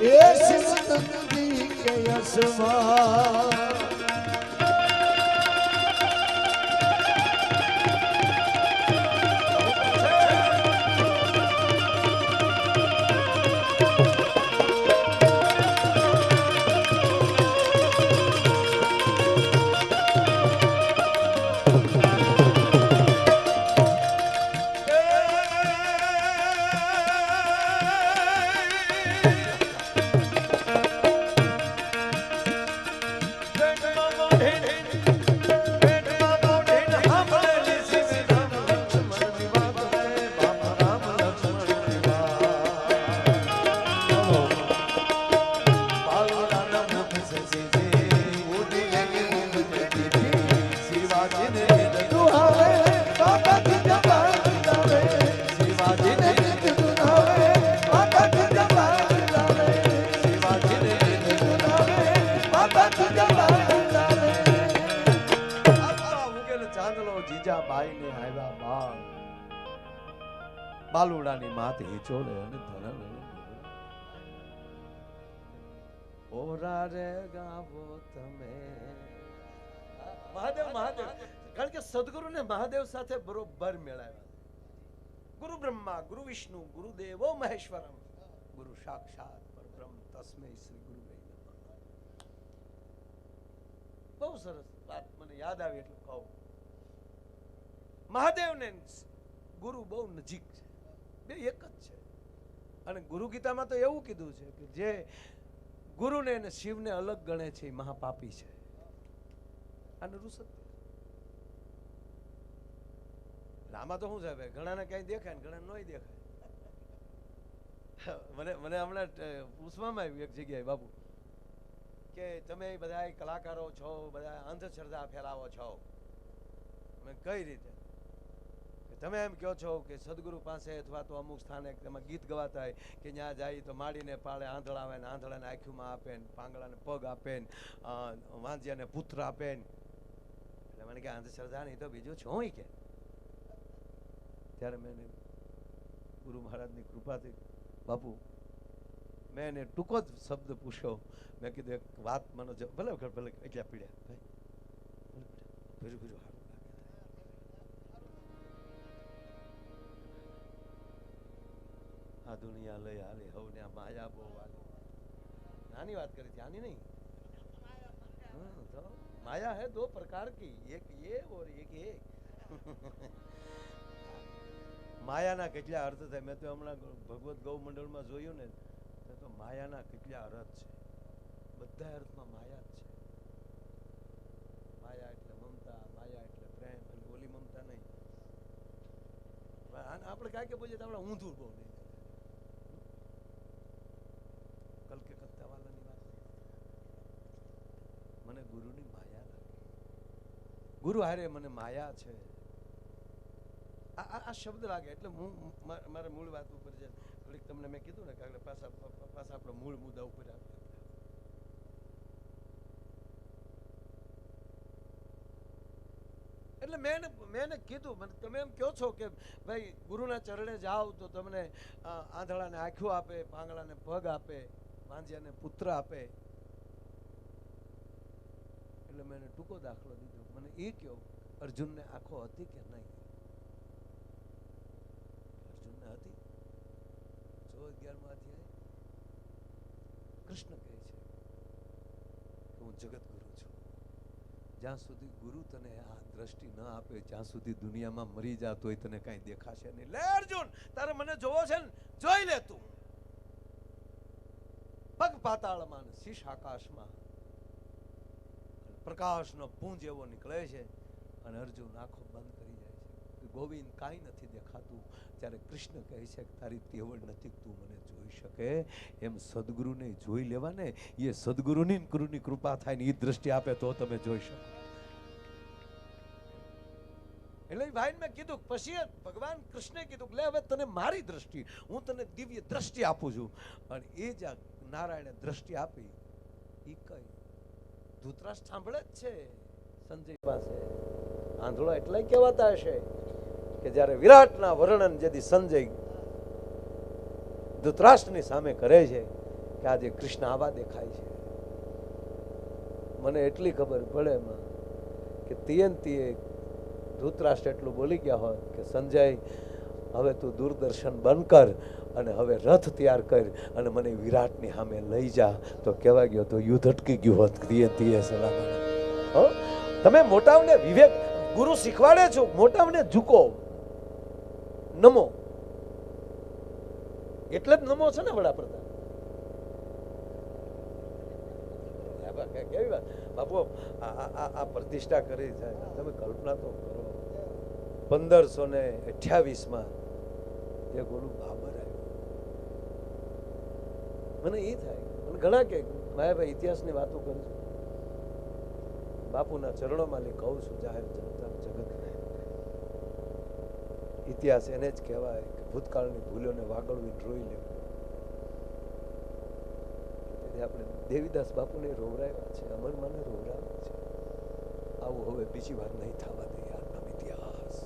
ए सिमरती के यशवा બાલુડાની માત હિચોડે અને ધન ઓરા રે ગાવો તમે મહાદેવ મહાદેવ કારણ કે સદગુરુને મહાદેવ સાથે બરોબર મેળવ્યા ગુરુ બ્રહ્મા ગુરુ વિષ્ણુ ગુરુ દેવો મહેશ્વરમ ગુરુ સાક્ષાત પરબ્રહ્મ તસ્મૈ શ્રી ગુરુવે નમઃ બહુ સરસ વાત મને યાદ આવી એટલે કહું મહાદેવને ગુરુ બહુ નજીક છે બે એક જ છે અને ગુરુ ગીતામાં તો એવું કીધું છે કે જે ગુરુને અને શિવને અલગ ગણે છે એ મહાપાપી છે આનું સત્ય આમાં તો શું છે ભાઈ ઘણાને કઈ દેખાય ને ઘણા નોય દેખાય મને હમણાં પૂછવામાં આવ્યું એક જગ્યાએ બાબુ કે તમે બધા કલાકારો છો બધા અંધશ્રદ્ધા ફેલાવો છો મેં કઈ રીતે તમે એમ કહો છો કે સદગુરુ પાસે અથવા તો અમુક સ્થાને તેમાં ગીત ગવાતા હોય કે ત્યાં જાય તો માડીને પાળે આંધળા આવે ને આંધળાને આંખમાં આપે ને પાંગળાને પગ આપે ને વાંજિયાને પુત્ર આપે ને એટલે મને કે અંધશ્રદ્ધા નહીં તો બીજું છું કે ત્યારે મેં ગુરુ મહારાજની કૃપાથી બાપુ મેં એને ટૂંકો જ શબ્દ પૂછ્યો મેં કીધું એક વાત મને ભલે ભલે એટલા પીડ્યા ભાઈ ભીરું ભીરું હારું આ દુનિયા લઈ હાલે હવને આ માયા બહુ હાલે નાની વાત કરી थी आनी नहीं तो माया है दो प्रकार की एक ये और एक ये માયાના કેટલા અર્થ થાય મેં તો હમણાં ભગવત ગૌ મંડળમાં જોયું ને તો માયાના કેટલા અર્થ છે બધા અર્થમાં માયા જ છે માયા એટલે મમતા માયા એટલે પ્રેમ એટલે ઓલી મમતા નહીં આપણે કાંઈ કે બોલીએ તો આપણે ઊંધું બહુ નહીં કલકે કત્તા વાળાની વાત મને ગુરુની માયા લાગી. ગુરુ હારે મને માયા છે. આ શબ્દ લાગે એટલે હું મારા મૂળ વાત ઉપર છે. થોડીક તમને મેં કીધું ને કે પાછા આપણો મૂળ મુદ્દા ઉપર આવે. એટલે મેં કીધું, તમે એમ કહો છો કે ભાઈ ગુરુના ચરણે જાઓ તો તમને આંધળાને આંખો આપે, પાંગળાને પગ આપે, વાંજિયાને પુત્ર આપે. એટલે મેં ટૂંકો દાખલો દીધો. મને એ કહો, અર્જુનને આંખો હતી કે નહીં? અર્જુનને હતી. 11મા અધ્યાય કૃષ્ણ કહે છે કે હું જગત ગુરુ છું. જ્યાં સુધી ગુરુ તને આ દ્રષ્ટિ ન આપે, જ્યાં સુધી દુનિયામાં મરી જાતો હોય તને કઈ દેખાશે નહીં. લે અર્જુન, તારે મને જોવો છે ને, જોઈ લે તું. પગ પાતાળમાં, શીશ આકાશમાં, પ્રકાશનો પુંજ એવો નીકળે છે અને અર્જુન આંખો બંધ કરી જાય છે. ગોવિંદ કાંઈ નથી દેખાતું. ત્યારે કૃષ્ણ કહે છે કે તારી તેવડ નથી, તું મને જોઈ શકે. એમ સદગુરુને જોઈ લેવાને, એ સદગુરુની ગુરુની કૃપા થાય ને એ દ્રષ્ટિ આપે તો તમે જોઈ શકો. એટલે ભાઈ મેં કીધું, પછી ભગવાન કૃષ્ણે કીધું લે હવે તને મારી દ્રષ્ટિ, હું તને દિવ્ય દ્રષ્ટિ આપું છું. અને એ જ નારાયણે દ્રષ્ટિ આપી. એ કઈ ધૃતરાષ્ટ્ર સાંભળે જ છે સંજય પાસે. આંધળો એટલે કહેવાતા હશે કે જ્યારે વિરાટના વર્ણન જેથી સંજય ધૃતરાષ્ટ્રની સામે કરે છે કે આજે કૃષ્ણ આવા દેખાય છે. મને એટલી ખબર પડે એમાં કે તિયે ધૃતરાષ્ટ્ર એટલું બોલી ગયા હોય કે સંજય હવે તું દૂરદર્શન બંધ કર અને હવે રથ તૈયાર કર અને મને વિરાટની સામે લઈ જા. તો કહેવા ગયો તો યુદ્ધ અટકી ગયું હોત. તિયે સલામત. તમે મોટાઓને વિવેક, ગુરુ શીખવાડે છો, મોટાઓને ઝૂકો, નમો. એટલે જ નમો છે ને વડાપ્રધાન. કેવી વાત બાપુ, આ પ્રતિષ્ઠા કરી જાય. તમે કલ્પના તો કરો 1528માં જે ગોલું બાબર આવ્યું. મને એ થાય, મને ઘણા કે માયાભાઈ ઇતિહાસની વાતો કરું છું, બાપુના ચરણોમાં કહું છું જાહેર જનતા જગતને. ઇતિહાસ એને જ કહેવાય કે ભૂતકાળની ભૂલોને વાગળવી, રોઈ લેવું. આપણે દેવીદાસ બાપુને રોવરાવ્યા છે, અમરમાને રોવરાવ્યા છે. આવું હવે બીજી વાર નહીં થવા દે. યાર ઇતિહાસ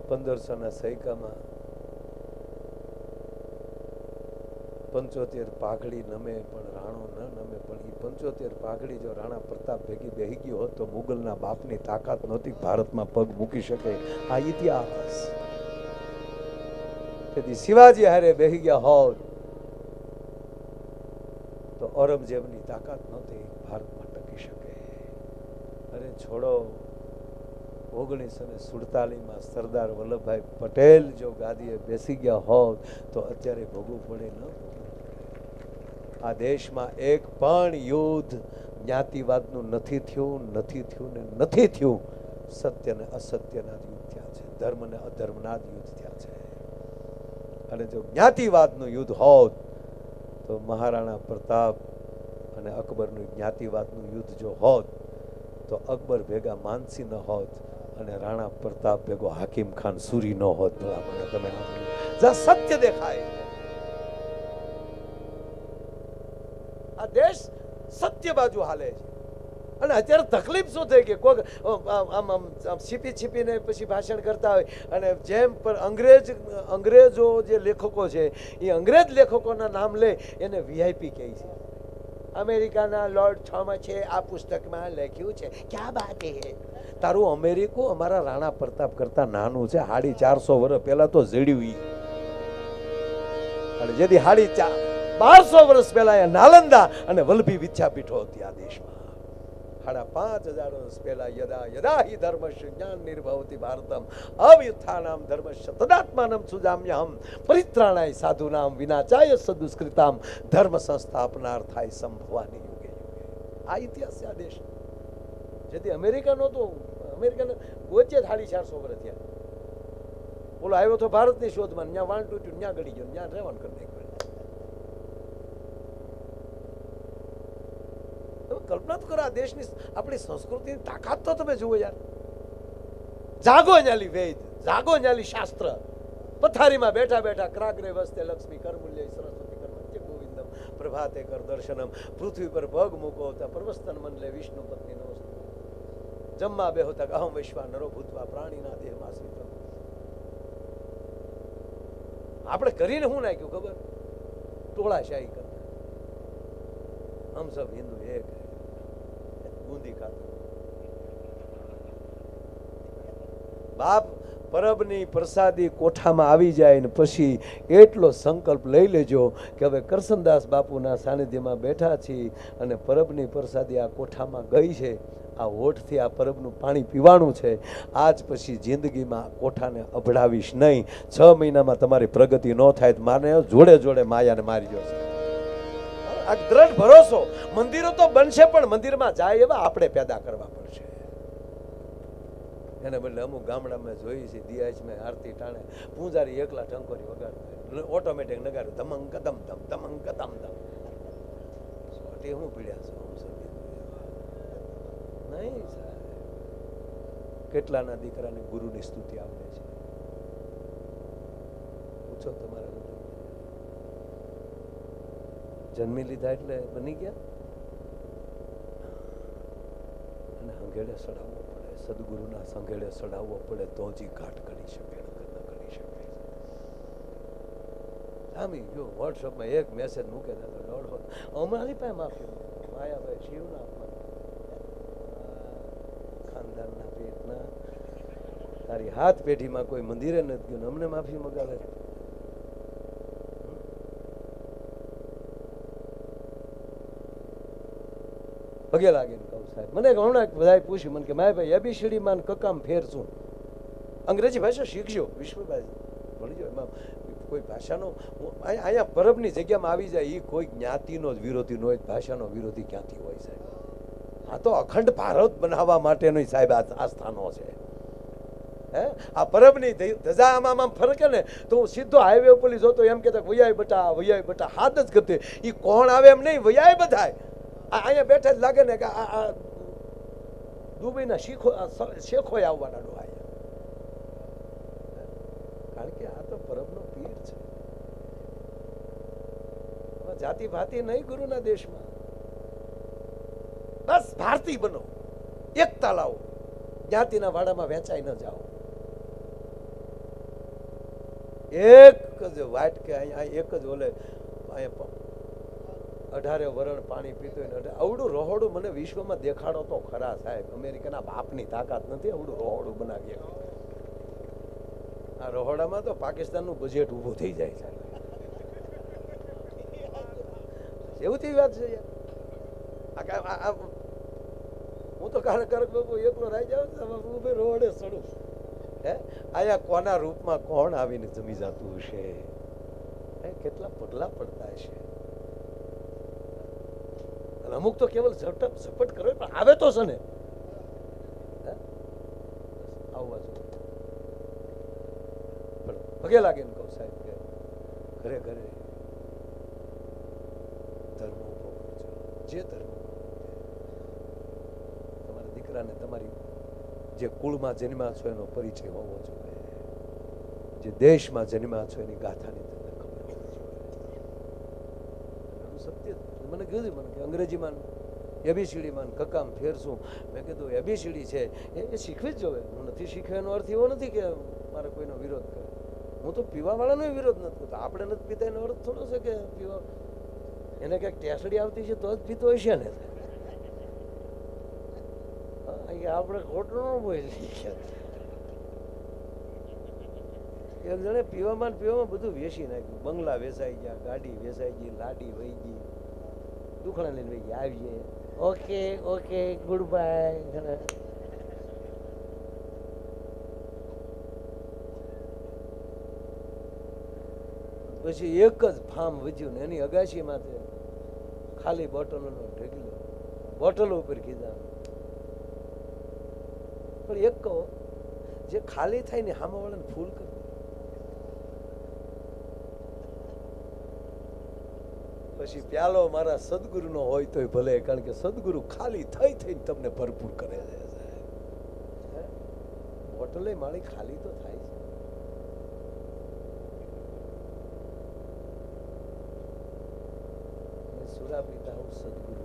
1500ના સૈકામાં 75 પાઘડી નમે પણ રાણો ન નમે. પણ એ 75 પાઘડી જો રાણા પ્રતાપ ભેગી બેહી ગયો હોત તો મુગલના બાપની તાકાત નહોતી ભારતમાં પગ મૂકી શકે. આ ઇતિહાસ. તેથી શિવાજી હારે બેહી ગયા હોત તો ઔરંગઝેબની તાકાત નહોતી ભારતમાં ટકી શકે. અરે છોડો, 1947માં સરદાર વલ્લભભાઈ પટેલ જો ગાદીએ બેસી ગયા હોત તો અત્યારે ભોગવું પડે ન. આ દેશમાં એક પણ યુદ્ધ જ્ઞાતિવાદનું નથી થયું ને નથી થયું. સત્ય ને અસત્યના યુદ્ધ થયા છે, ધર્મ ને અધર્મના યુદ્ધ થયા છે. અને જો જ્ઞાતિવાદનું યુદ્ધ હોત તો મહારાણા પ્રતાપ અને અકબરનું જ્ઞાતિવાદનું યુદ્ધ જો હોત તો અકબર ભેગા માનસી ન હોત અને રાણા પ્રતાપ ભેગો હાકિમ ખાન સુરી ન હોત. તમે સત્ય દેખાય. આ દેશ સત્ય બાજુ હાલે છે. અને અત્યારે તકલીફ શું થઈ કે કોઈ આમ છીપીને પછી ભાષણ કરતા હોય અને જેમ પણ અંગ્રેજો જે લેખકો છે એ અંગ્રેજ લેખકોના નામ લે એને VIP કહે છે. અમેરિકાના લોર્ડ થોમસ છે આ પુસ્તકમાં લખ્યું છે. ક્યાં વાત હે? તારું અમેરિકો અમારા રાણા પ્રતાપ કરતા નાનું છે. 450 વર્ષ પહેલા તો જડ્યું. અને જેથી 1200 વર્ષ પહેલા નાલંદા અને વલ્લભી વિદ્યાપીઠો હતી આ દેશમાં. 5000 વર્ષ પહેલા યદા યદા હિ ધર્મસ્ય જ્ઞાન નિર્ભવતિ ભારતમ અવ્યુત્થાનામ ધર્મસ્ય તદાત્માનમ સુજામ્યહમ પરિત્રાણાય સાધુનામ વિનાચાય સદુષ્કૃતામ ધર્મ સંસ્થાપનાર્થાય સંભવાની યુગે યુગે. આ ઇતિહાસ છે આ દેશ. જેથી અમેરિકા નહોતો, અમેરિકાને ગોચે 450 વર્ષ થયા. બોલો આવ્યો તો ભારતની શોધમાં, ત્યાં વાણ તૂટ્યું, ત્યાં ગળી ગયો, ત્યાં રહેવાનું કરી નાખ્યું. કલ્પના તો કરો, આ દેશની આપણી સંસ્કૃતિની તાકાત તો તમે જુઓ યાર. જાગો ન્યાલી વેદ, જાગો ન્યાલી શાસ્ત્ર. પથારીમાં બેઠા બેઠા ક્રાગ્રે વસ્તે લક્ષ્મી કરમૂલ્ય સરસ્વતી કર્મત્ય ગોવિંદમ પ્રભાતે કર દર્શનમ. પૃથ્વી પર પગ મૂકો ત્યાં પ્રવસ્તન મન લે વિષ્ણુ પત્ની નમસ્તે. જમવા બેહો તક અહમ વિશ્વા નરો ભૂતવા પ્રાણીના દેહમાં આશ્રિત. આપણે કરીને શું નાખ્યું ખબર? ટોળાશાહી કરતા. હમ સબ હિન્દુ એક બુંદી ખાતા. બાપ પરબની પ્રસાદી કોઠામાં આવી જાય ને પછી એટલો સંકલ્પ લઈ લેજો કે હવે કરસનદાસ બાપુના સાનિધ્યમાં બેઠા છીએ અને પરબની પ્રસાદી આ કોઠામાં ગઈ છે. આ હોઠથી આ પરબનું પાણી પીવાનું છે. આજ પછી જિંદગીમાં કોઠાને અભડાવીશ નહીં. 6 મહિનામાં તમારી પ્રગતિ ન થાય તો માને જોડે જોડે માયાને મારી જશે. આ દ્રઢ ભરોસો. મંદિરો તો બનશે પણ મંદિરમાં જાય એવા આપણે પેદા કરવા પડશે. એને બદલે અમુક ગામડામાં જોઈ છે દિયાજમાં આરતી ટાણે પૂજારી એકલા ટંકોરી વગાડતા, ઓટોમેટિક નગાડું ધમંગ કદમ ધમ ધમંગ કદમ ધમ. સોટી હું પીડ્યા છો નહીં સાહેબ. કેટલાના દીકરાને ગુરુની સ્તુતિ આવડે છે? પૂછો તમારા જન્મી લીધા એટલે બની ગયા? અને હંગેડે સડાવવો પડે, સદગુરુના સંઘેડે સડાવવો પડે તો જ ઘાટ કરી શકે, ન કરી શકે. સામી જો વોટ્સઅપમાં એક મેસેજ મૂકેલા તો દોડો અમારી પાસે માફી માયાભાઈ શિવના ખાનદાનના પેટના તારી હાથ પેઢીમાં કોઈ મંદિરે નથી ગયું, અમને માફી મગાવે. પગે લાગીને કહું સાહેબ, મને હમણાં બધા પૂછ્યું મને કે માય ભાઈ એબીસીડી માં કકામ ફેર શું? અંગ્રેજી ભાષા શીખજો, વિશ્વભાઈ ભણજો. એમાં કોઈ ભાષાનો અહીંયા પરબની જગ્યામાં આવી જાય એ કોઈ જ્ઞાતિનો જ વિરોધી ન હોય, ભાષાનો વિરોધી ક્યાંથી હોય સાહેબ? આ તો અખંડ ભારત બનાવવા માટેનો સાહેબ આ સ્થાનો છે. હે આ પરબની ધજા આમાં ફરકે ને તો હું સીધો હાઈવે ઉપર જોતો એમ કહેતા વૈયાય બટા હાથ જ કરતે. એ કોણ આવે એમ નહીં, વૈયાય બધાય અહીંયા બેઠા જ લાગે ને કે આ દુબઈના શેખો આવવાના ડોહાય. કારણ કે આ તો પરબનો પીર છે. જાતિ ભાતિ નહીં ગુરુના દેશમાં. બસ ભારતીય બનો, એકતા લાવો, જ્ઞાતિના વાડામાં વેચાઈ ન જાઓ. એક જ વાટ કે અહીંયા એક જ ઓલે અહીંયા 18 વરણ પાણી પીતો અવડું રહોડું મને વિશ્વમાં દેખાડો તો ખરા સાહેબ. અમેરિકાના બાપની તાકાત નથી અવડું રહોડું બનાવીએ. આ રહોડામાં તો પાકિસ્તાનનું બજેટ ઊભું થઈ જાય સાહેબ. એવું થી વાત છે યાર. હું તો કરક બાપુ એકલો રહી જાઉં રોડે સડું. હે આયા કોના રૂપમાં કોણ આવીને જમી જતું હશે? કેટલા પગલા પડતા હશે? અમુક તો કેવલ ઝપટ કરે પણ આવે તો છે ને. આવવા જો પણ પગે લાગે ને કહું સાહેબ કે ઘરે ઘરે ધર્મ ઉભો કરજો. જે ધર્મ તમારા દીકરાને તમારી જે કુળમાં જન્મ્યા છો એનો પરિચય હોવો જોઈએ. જે દેશમાં જન્મ્યા છો એની ગાથાની તમને ખબર હોવી જોઈએ. સત્ય મને કીધું મને કે અંગ્રેજીમાં એબીસીડીમાં કકામ ફેરશું. મેં કીધું એબીસીડી છે એ શીખવી જ જોવે. હું નથી શીખ્યો એનો અર્થ એવો નથી કે મારે કોઈનો વિરોધ કરે. હું તો પીવાવાળાનો વિરોધ નથી કરતો. આપણે નથી પીતા એનો અર્થ થોડો છે કે પીવા એને ક્યાંક ટેસડી આવતી છે તો જ પીતો હશે ને. આપણે ખોટું ન બોલી. એક જણે પીવામાં બધું વેચી નાખ્યું. બંગલા વેચાઈ ગયા, ગાડી વેચાઈ ગઈ, લાડી વહી ગઈ, દુખણા લઈને વહી ગયા. આવીએ ઓકે ઓકે ગુડ બાય. પછી એક જ ફાર્મ વધ્યું ને એની અગાશીમાં ખાલી બોટલોનો ઢગલો, બોટલો ઉપર કીધા. પણ એક કહો જે ખાલી થાય ને સામા વાળાને ફૂલ કરી પછી પ્યાલો મારા સદગુરુનો હોય તોય ભલે, કારણ કે સદગુરુ ખાલી થઈ થઈને તમને ભરપૂર કરે છે. બોટલે મારી ખાલી તો થાય છે. સુરા પીતા હું સદગુરુ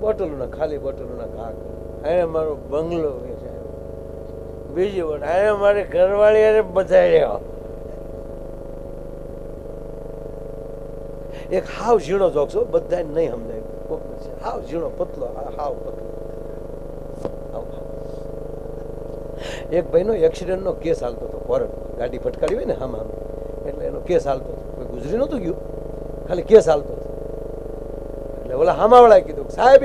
બોટલોના ખાલી બોટલોના ઘા કરે. એને મારો બંગલો વેચાયો. બીજી વાત, એને મારી ઘરવાળી બધાડ્યો. એક હાવ ઝીણો જોક છો, બધા નહીં સમજાય. હાવ ઝીણો પતલો, હાવ પતલો. એક ભાઈનો એક્સિડન્ટનો કેસ હાલતો હતો કોર્ટમાં. ગાડી ફટકારી હોય ને આમ એટલે એનો કેસ હાલતો હતો. કોઈ ગુજરી નહોતું ગયું, ખાલી કેસ હાલતો હતો. એટલે ઓલા હામાવાળાએ કીધું સાહેબ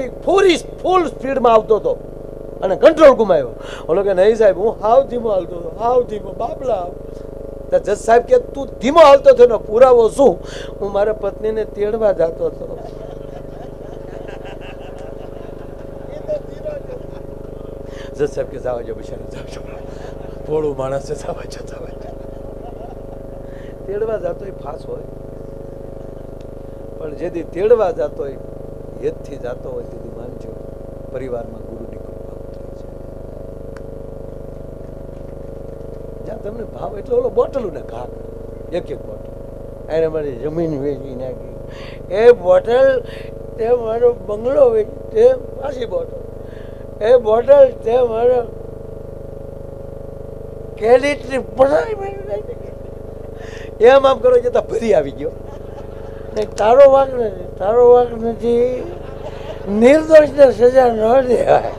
ફૂલ સ્પીડમાં આવતો હતો અને કંટ્રોલ ગુમાવ્યો. ઓલો કે નહીં સાહેબ, હું હાવ ધીમો હાલતો હતો, હાવ ધીમો. બાપલા તો જજ સાહેબ કે તું ધીમો હાલતો હતો એનો પુરાવો શું? હું મારા પત્નીને તેડવા જતો હતો. જજ સાહેબ કે જાવ જો બિચારા, જાવ જો, ભોળું માણસ છે, જાવ જો, જાવ જો. તેડવા જતો એ ફાસ હોય, પણ જેથી તેડવા જતો હોય હેતથી જતો હોય તેથી માનજો પરિવારમાં ગુરુની કૃપા ઉતરે છે. જ્યાં તમને ભાવ એટલે ઓલો બોટલું ને ઘા એક એક બોટલ એને મારી જમીન વેચી નાખી. એ બોટલ તે મારો બંગલો વેચી, તે પાછી બોટલ. એ બોટલ તે મારો કેડિટની પડાઈ મેળવી એમ આમ કરો જતા ભરી આવી ગયો. તારો વાંક નથી, તારો વાંક નથી. નિર્દોષને સજા ન દેવાય.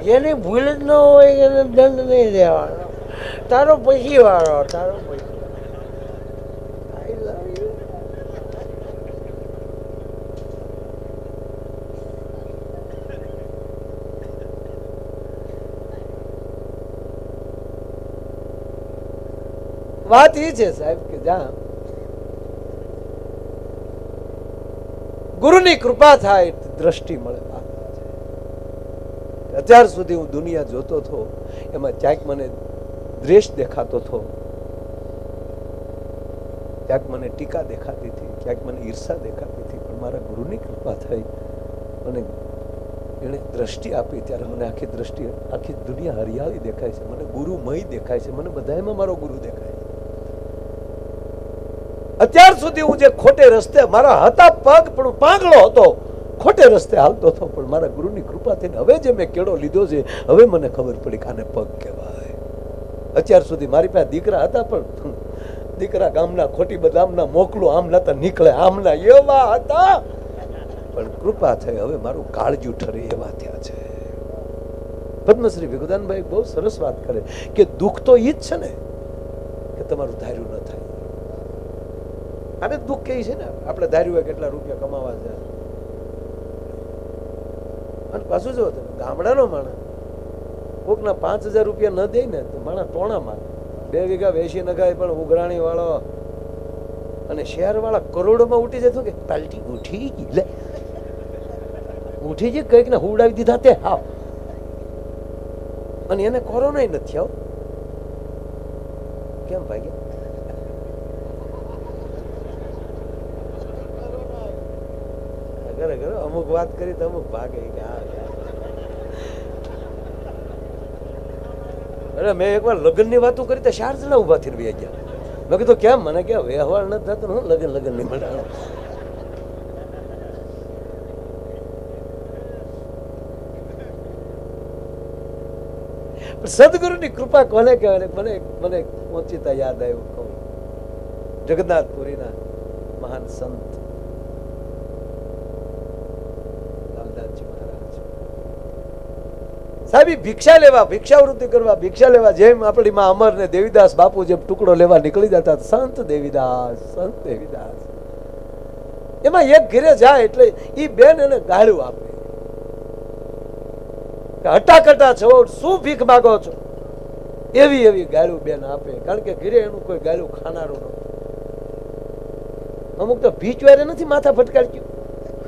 જેની ભૂલ જ ન હોય એને દંડ નહીં દેવાનો. તારો પછી વાળો, તારો પછી. આઈ લવ યુ. વાત એ છે સાહેબ કે જ્યાં ગુરુની કૃપા થાય દ્રષ્ટિ મળે. અત્યાર સુધી હું દુનિયા જોતો હતો એમાં ક્યાંક મને દ્વેષ દેખાતો હતો, ક્યાંક મને ટીકા દેખાતી હતી, ક્યાંક મને ઈર્ષા દેખાતી હતી. પણ મારા ગુરુની કૃપા થઈ અને એણે દ્રષ્ટિ આપી ત્યારે મને આખી દ્રષ્ટિ, આખી દુનિયા હરિયાળી દેખાય છે. મને ગુરુમય દેખાય છે. મને બધામાં મારો ગુરુ દેખાય છે. અત્યાર સુધી હું જે ખોટે રસ્તે મારા હતા પગ પણ પાંગળો હતો, ખોટે રસ્તે હાલતો હતો, પણ મારા ગુરુની કૃપા થઈને હવે જે મેં કેળો લીધો છે હવે મને ખબર પડી કે આને પગ કહેવાય. અત્યાર સુધી મારી પાસે દીકરા હતા પણ દીકરા ગામના ખોટી બદામના મોકલું આમ નતા નીકળે, આમના એવા હતા. પણ કૃપા થઈ હવે મારું કાળજું ઠરે એવા થયા છે. પદ્મશ્રી વિગુદાનભાઈ બહુ સરસ વાત કરે કે દુઃખ તો ઈ જ છે ને કે તમારું ધાર્યું ન થાય. આને દુઃખ કહે છે ને, આપણે ધાર્યું હોય કેટલા રૂપિયા કમાવા છે. અને પાછું જો ગામડાનો માણસ કોકના 5,000 રૂપિયા ન દે ને તો માણસ ટોણામાં 2 વીઘા વેચી નખાય. પણ ઉઘરાણી વાળો અને શહેર વાળા કરોડોમાં ઉઠી જતો કે પાલટી ઉઠી ગઈ, લે ઉઠી ગઈ કઈક ને હુવડાવી દીધા તે હાવ. અને એને કોરોના નથી આવ. કેમ ભાગ્યા? અમુક વાત કરી તો અમુક ભાગે. અરે મેં એકવાર લગ્ન ની વાતો કરી તો 4 જણા ઉભા થઈને વહી ગયા. મેં કીધું કેમ? મને કે વ્યવહાર નથી થતો, હું લગ્ન ની મળાણો. સદગુરુની કૃપા કોને કહેવાય? મને મને ઓચિતા યાદ આવ્યું કહું. જગન્નાથપુરીના મહાન સંત સાહેબ ભિક્ષા લેવા, ભિક્ષાવૃત્તિ કરવા, ભિક્ષા લેવા જેમ આપણી માં અમર ને દેવીદાસ બાપુ જેમ ટુકડો લેવા નીકળી જતા, સંત દેવીદાસ, સંત દેવીદાસ. એમાં એક ઘરે જાય એટલે ઈ બેન એને ગાળું આપે, હટાકટા છો, શું ભીખ માગો છો? એવી એવી ગાળું બેન આપે, કારણ કે ઘરે એનું કોઈ ગાળું ખાનારું નતું. અમુક તો ભીચવારે નથી માથા ફટકાડ્યું,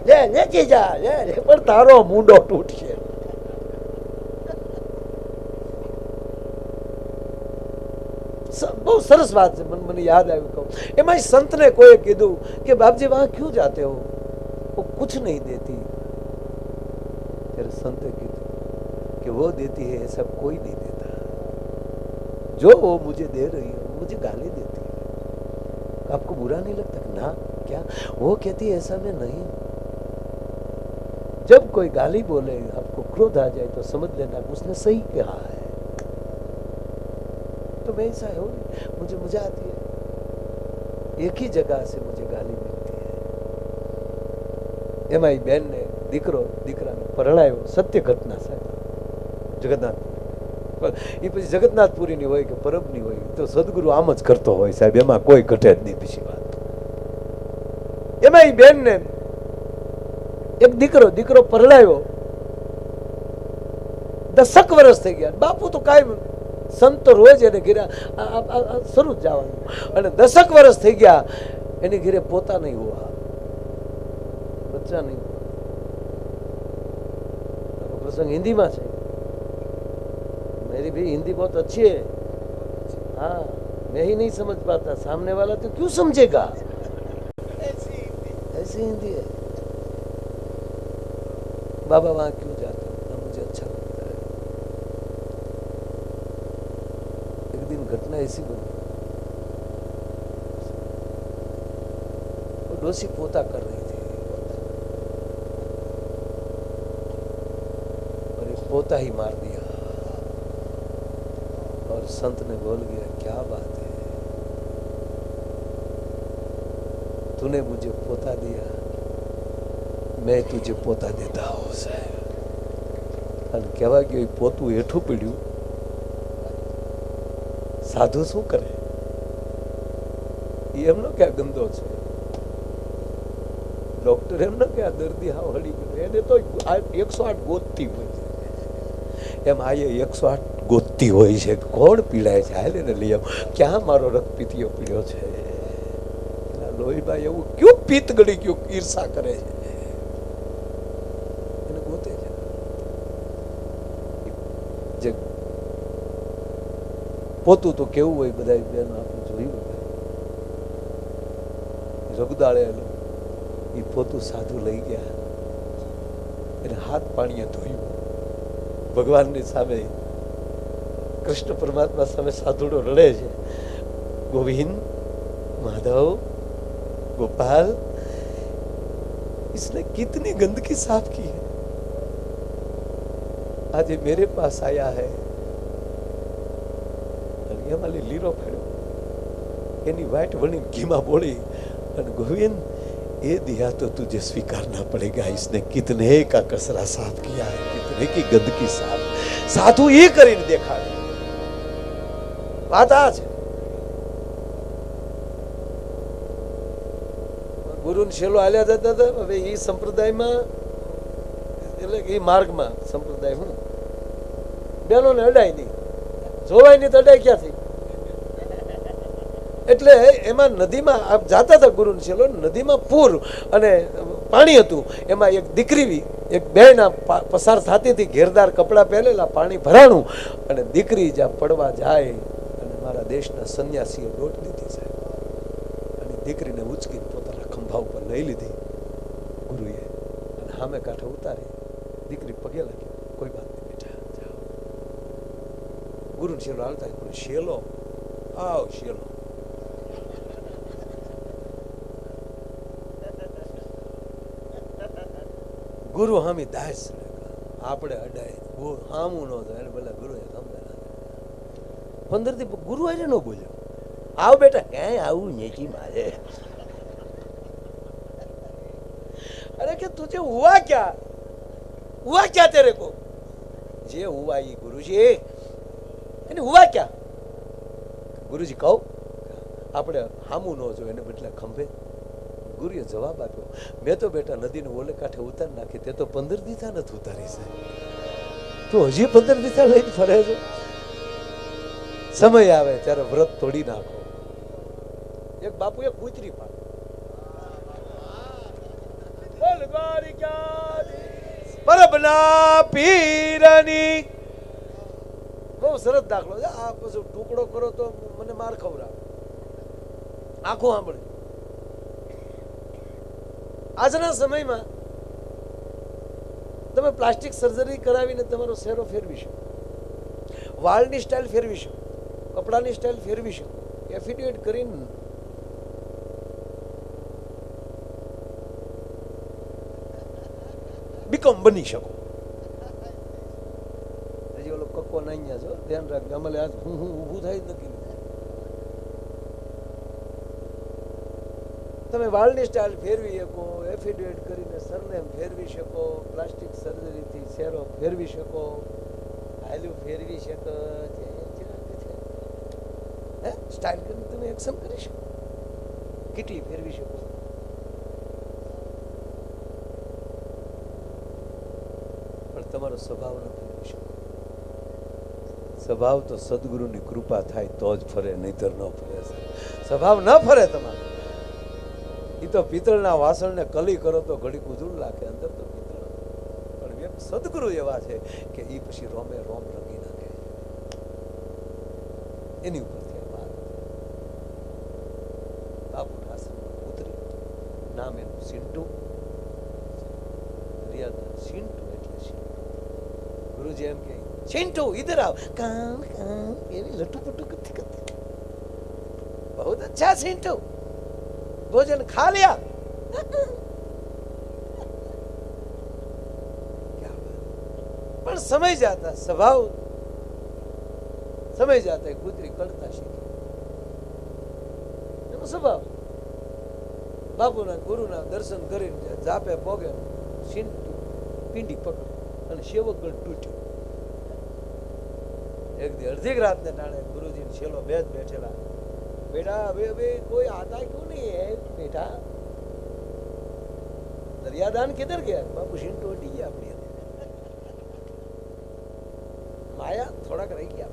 લે લેતી જા, લે પણ તારો મૂંડો તૂટશે. બહુ સરસ વાત છે, મને યાદ આવ્યું કહું. એમાં સંતને કોઈએ કીધું કે બાપજી વહાં ક્यों जाते हो, वो कुछ नहीं देती. ત્યારે સંતે કીધું कि वो देती है ऐसा कोई नहीं देता, जो वो मुझे दे रही है मुझे गाली देती है, आपको बुरा नहीं लगता? ना क्या? वो कहती है ऐसा मैं नहीं. जब कोई गाली बोले आपको क्रोध आ जाए तो समझ लेना उसने सही कहा है. तो मैं ऐसा हूँ, मुझे मजा आती है, एक ही जगह से मुझे गाली मिलती है. એમાં બેન ને દીકરાને પરણાયો, સત્ય ઘટના સાહેબ, જગન્નાથપુર. એ પછી જગન્નાથપુરીની હોય કે પરબની હોય તો સદગુરુ આમ જ કરતો હોય સાહેબ, એમાં કોઈ ઘટે જ નહીં. બીજી વાત, એમાં એ બેન ને એક દીકરો પરણાયો, 10 વર્ષ થઈ ગયા. બાપુ તો કાંઈ સંત રોજ એને ઘેરે શરૂ જ જવાનું, અને 10 વર્ષ થઈ ગયા એની ઘેરે પોતા નહીં હોવા, બચ્ચા નહીં. प्रसंग हिंदी में है, मेरी भी हिंदी बहुत अच्छी है. हाँ, मैं ही नहीं समझ पाता, सामने वाला तो क्यों समझेगा. ऐसी हिंदी है. बाबा वहां क्यों जाते हो, मुझे अच्छा लगता है. एक दिन घटना ऐसी बनी, वो डोसी पोता कर रही थी और एक पोता ही मार दिया, और संत ने बोल गया क्या बात है, तूने मुझे पोता दिया, मैं तुझे पोता देता हूँ साहेब. અને કહેવા ગયો એ પોતું હેઠું પીડ્યું. સાધુ શું કરે, એમનો ક્યાં ગંદો છે, ડોક્ટર એમનો ક્યાં દર્દી હાવ હળી ગયો, એને તો 108 ગોતતી હોય છે. એમ આ 108 ગોતતી હોય છે, કોણ પીડાય છે, હાલ એને લઈ આવ. ક્યાં મારો રક્તપીતિયો પીડ્યો છે, લોહીભાઈ એવું ક્યું પિત્ત ગળી ગયું, ઈર્ષા કરે છે, એને ગોતે છે. જે પોતું તો કેવું હોય, બધા બેન આપણે જોયું, રગદાળે એ પોતું સાધુ લઈ ગયા, એને હાથ પાણીએ ધોયું. ભગવાનની સામે, કૃષ્ણ પરમાત્મા સામે સાધુડો રડે છે, गोविंद माधव गोपाल, इसने कितनी गंदगी साफ की है, आज ये मेरे पास आया है. ये वाली लीरो फेरो एनी वाइट वनी घीमा बोली, और गोविंद ये दिया तो तुझे स्वीकारना पड़ेगा, इसने कितने का कचरा साफ किया है, कितने की गंदगी साफ. साधु ये કરીને દેખાડે. વાત આ છે. ગુરુને શેલો હાલ્યા જતા હતા. હવે એ સંપ્રદાયમાં, એટલે એ માર્ગમાં સંપ્રદાય હું બેનોને અડાય નહીં, જોવાય નહીં તો અડાય ક્યાંથી. એટલે એમાં નદીમાં જાતા હતા ગુરુને શેલો, નદીમાં પૂર અને પાણી હતું. એમાં એક દીકરી, એક બહેન પસાર થતી હતી, ઘેરદાર કપડાં પહેરેલા, પાણી ભરાણું, અને દીકરી જ્યાં પડવા જાય, અને મારા દેશના સંન્યાસીએ દોટ દીધી સાહેબ, અને દીકરીને ઉચકીને પોતાના ખંભા ઉપર લઈ લીધી ગુરુએ, અને સામે કાંઠે ઉતારી. દીકરી પગે લાગી, કોઈ વાત નહીં બેટા, જાઓ. ગુરુને શેલો હાલતા, શેલો આવ, શેલો ગુરુ હામી દાસ, આપણે અડાય હામું ન થાય, ભલે ગુરુએ સમજાય. 15 દી ગુરુ આજે ન બોલ્યો, આવ બેટા, ક્યાંય આવું નેચી મારે. अरे कि तुझे हुआ क्या तेरे को, जे हुआ ये गुरुजी, એને हुआ क्या, ગુરુજી કહો, આપણે હામું ન જો, એને બદલે ખંભે. ગુરુએ જવાબ આપ્યો, મેં તો બેટા નદીને ઓલે કાંઠે ઉતારી નાખી, તે તો 15 દીથા નથી ઉતારી છે, તું હજી 15 દીથા લઈને ફરે છે. સમય આવે ત્યારે વ્રત તોડી નાખો. એક બાપુએ કૂતરી પાડી, પરબના પીરની બહુ સરસ દાખલો છે આ. પછી ટુકડો કરો તો મને માર ખવડાવે. આખું સાંભળે. આજના સમયમાં તમે પ્લાસ્ટિક સર્જરી કરાવીને તમારો ચહેરો ફેરવી શકો, વાળની સ્ટાઇલ ફેરવી શકો, કપડાની સ્ટાઇલ ફેરવી શકો, એફિડેવિટ કરીને બીકોમ બની શકો. હજી ઓલો કક્કો નાઈ છો, ધ્યાન રાખજો. અમારે આજ હું ઊભું થાય જ નથી. તમે વાળની સ્ટાઇલ ફેરવી શકો, એફિડેવિટ કરીને સરનેમ ફેરવી શકો, પ્લાસ્ટિક સર્જરીથી ચહેરો ફેરવી શકો, હાલ્યું ફેરવી શકો, સ્ટાઇલ કરીને તમે એક્શન કરી શકો, કેટલી ફેરવી શકો. પણ તમારો સ્વભાવ ન ફેરવી શકો. સ્વભાવ તો સદગુરુની કૃપા થાય તો જ ફરે, નહીતર ન ફરે. સ્વભાવ ન ફરે તમારો. એ તો પિત્તળના વાસણને કલી કરો તો ઘડી કુજુળ લાગે, અંદર તો પિત્તળ. પણ સદગુરુ એવા છે કે એ પછી રોમે રોમ રંગી નાખે. એની ઉપરથી વાત. બાપુના આશ્રમમાં ઉતરી, નામ એનું સિન્ટુ. મર્યાદા સિન્ટુ એટલે સિન્ટુ. ગુરુજી એમ કે સિન્ટુ ઇધર આવ. કામ કામ એવી લટુપટુ કરતી કરતી. बहुत अच्छा सिंटू, भोजन खा लिया. क्या बात. पर समझ जाता स्वभाव, समझ जाता है कूतरी करता शीखे એનો સ્વભાવ. બાપુના ગુરુના દર્શન કરીને જાપે પોગે સિંટુ પીંડી પકડે અને સેવકગઢ તૂટ્યો. એક દી અડધી રાતને ટાણે ગુરુજી છેલ્લો બે જ બેઠેલા. बेटा अभी अभी कोई आता क्यों नहीं है बेटा? दरियादान किधर गया? बापू सिंटू हटी गया अपनी. माया थोड़ा कर रही क्या?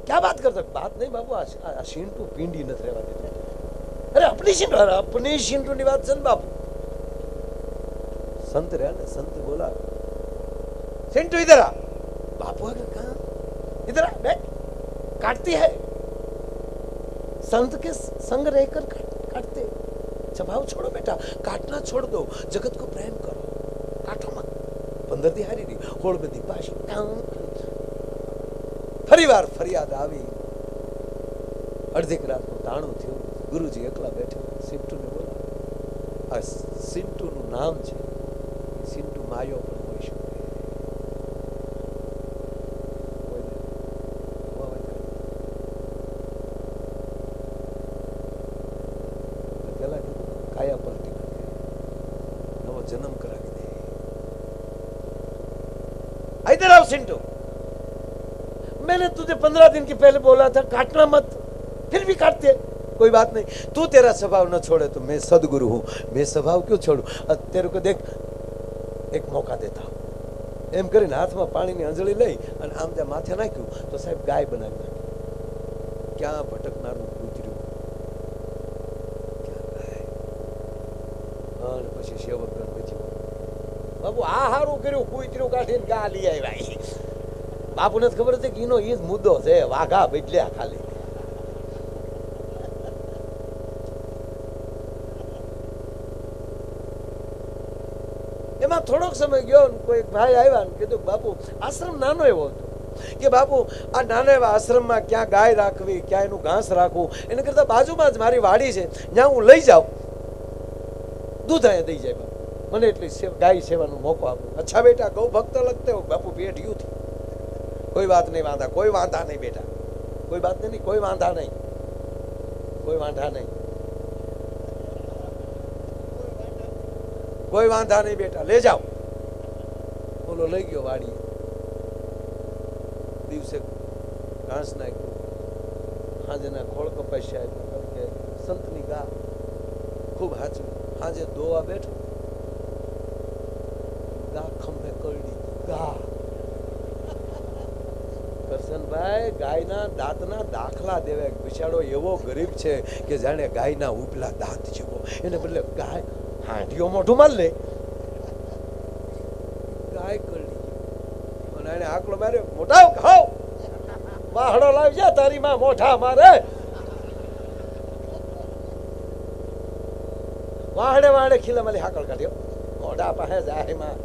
क्या बात करते? बात नहीं बाबू, सिंटू पींडी न रहवा देता. अरे अपनी सिंटू ની વાત છે ને બાપુ. संत रहा ना, संत बोला सिंटू इधर आ. बापू अगर कहा इधर आ बैठ. काटती है, संत के संग रहकर काटते. स्वभाव छोड़ो बेटा, काटना छोड़ दो, जगत को प्रेम करो, काटो मत. 15 દી હારી રહી, હોળ બધી પાછી. ફરી વાર ફરિયાદ આવી. અડધી રાતનું ટાણું થયું. ગુરુજી એકલા બેઠા. સિન્ટુને બોલા, આ સિન્ટુનું નામ છે. સિન્ટુ માયો પણ હોઈ શકે. जन्म करा के दे. इधर आओ सिंटू. मैंने तुझे 15 दिन के पहले बोला था काटना मत, फिर भी काटते. कोई बात नहीं, तू तेरा स्वभाव न छोड़े तो मैं सदगुरु हूं, मैं स्वभाव क्यों छोड़ू? तेरे को देख एक मौका देता हूं. એમ કરીને હાથમાં પાણીની અંજળી લઈ અને આમ ત્યાં માથે નાખ્યું તો સાહેબ ગાય બનાવી નાખી. ક્યાં ભટકનારું કૂતર્યું. અને પછી સેવક બાપુ આ હારું કર્યું, કૂતર્યું કાઢીને ગા લઈ આવ્યા. બાપુને ખબર છે કે એનો એ જ મુદ્દો છે, વાઘા બદલ્યા ખાલી. એમાં થોડોક સમય ગયો, કોઈ ભાઈ આવ્યા ને કીધું બાપુ આશ્રમ નાનો એવો હતો કે બાપુ આ નાના એવા આશ્રમમાં ક્યાં ગાય રાખવી, ક્યાં એનું ઘાસ રાખવું, એને કરતા બાજુમાં જ મારી વાડી છે, જ્યાં હું લઈ જાઉં दूध आया दई जाए बापू, मैंने એટલી ગાય સેવાનો મોકો આપો. अच्छा बेटा गौ भक्त लगते हो बापू. पेट यूं थी. कोई बात नहीं वांधा, कोई वांधा नहीं बेटा, कोई बात नहीं, कोई वांधा नहीं, कोई वांधा नहीं, कोई वांधा नहीं बेटा, ले जाओ. बोलो लई गयो वाड़ी. દિવસે ઘાસ નાખ્યું, હાજના ખોળ કપાસ્યા, સંતની ગા ખૂબ હાચવી. આજે દોવા બેઠો, ગા ખંભે કરડી. ગા કરશનભાઈ ગાયના દાંતના દાખલા દેવે. બિચારો એવો ગરીબ છે કે જાણે ગાયના ઉપલા દાંત જેવો. એને બદલે ગાય હાંડીઓ મોઢું માર લે. ગાય કરડી. અને અને એને આકલો માર્યો, મોટા ખાવ વાહડો લાવી જા તારી માં મોઢા મારે. વાહડે વાહડે ખીલા માલી હાકલ કાઢ્યો, મોઢા પાસે જાય માં.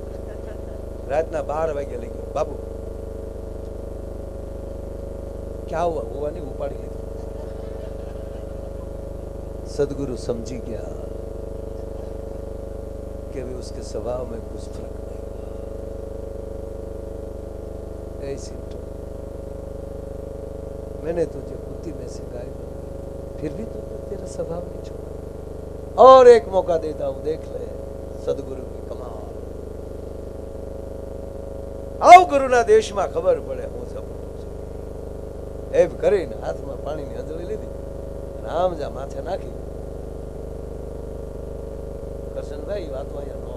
રાતના 12 વાગે લઈ ગયો. બાપુ क्या हुआ? हुआ नहीं, उपाड़ी ली. सदगुरु समझी गया कि अभी उसके स्वभाव में कुछ फर्क नहीं हुआ. ऐसी तो मैंने तुझे कुत्ती में से गाय बनाई, फिर भी तूने तेरा स्वभाव नहीं छोड़ा. और एक मौका देता हूं, देख ले सदगुरु की कमाल. आओ गुरुना देशમાં ખબર પડે હું સપનું છું. એમ કરીને હાથમાં પાણીની અંજળી લીધી, રામ જા માથે નાખી. કરશનભાઈ વાતો અહીંયા નો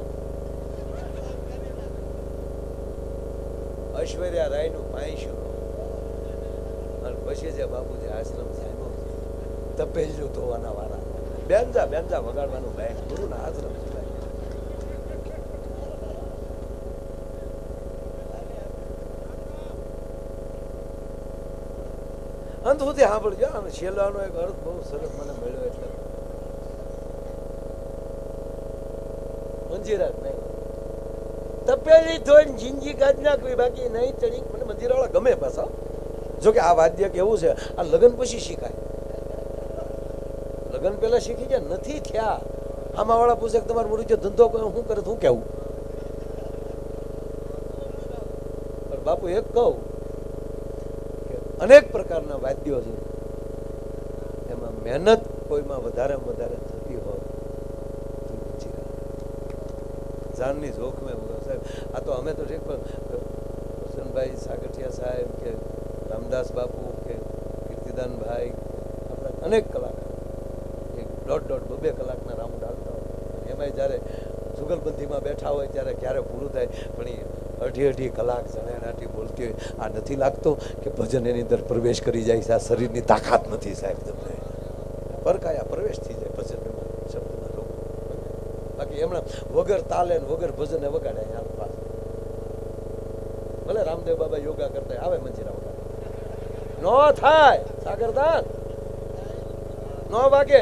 ઐશ્વર્યા રાય નું પાંચું અને પછી જે બાપુજી આશ્રમ સાહેબ તપેજું ધોવાના વાળા બેનજા બેનજા વગાડવાનું ભાઈ ગુરુના આશ્રમ છે. અંત સુધી સાંભળજો. અને છેલ્લાનો એક અર્થ બહુ સરસ મને મળ્યો. એટલે મંજીરા નહીં તપેલી ધોઈને જિંદગી કાઢ નાખવી, બાકી નહીં ચડી. મને મંજીરાવાળા ગમે પાછા. જો કે આ વાદ્ય કેવું છે, આ લગ્ન પછી શીખાય. લગ્ન પહેલા શીખી ગયા નથી થયા. આમાં વાળા પૂછે કે તમારે મોડું ધંધો શું કરે, શું કેવું? પણ બાપુ એક કહું, અનેક પ્રકારના વાદ્યો છે, એમાં મહેનત કોઈમાં વધારે વધારે થતી હોય તો જાનની જોખમે સાહેબ. આ તો અમે તો ઠીક, પણ કરશનભાઈ સાગઠિયા સાહેબ કે રામદાસ બાપુ કે કીર્તિદાનભાઈ, આપણા અનેક કલાકાર એક દોઢ બે કલાકના રાઉન્ડ આવતા હોય. એમાં જ્યારે જુગલબંધીમાં બેઠા હોય ત્યારે ક્યારે પૂરું થાય, પણ એ અઢી કલાક જણાટી બોલતી હોય. આ નથી લાગતો કે ભજન એની અંદર પ્રવેશ કરી જાય છે? આ શરીરની તાકાત નથી સાહેબ, તમને પરકાયા પ્રવેશ થઈ જાય ભજન શબ્દમાં લોકો. બાકી એમણે વગર તાલે વગર ભજને વગાડે. ભલે રામદેવ બાબા યોગા કરતા આવે મંજીરા વગાડે, નો થાય સાગરદાન, નો વાગે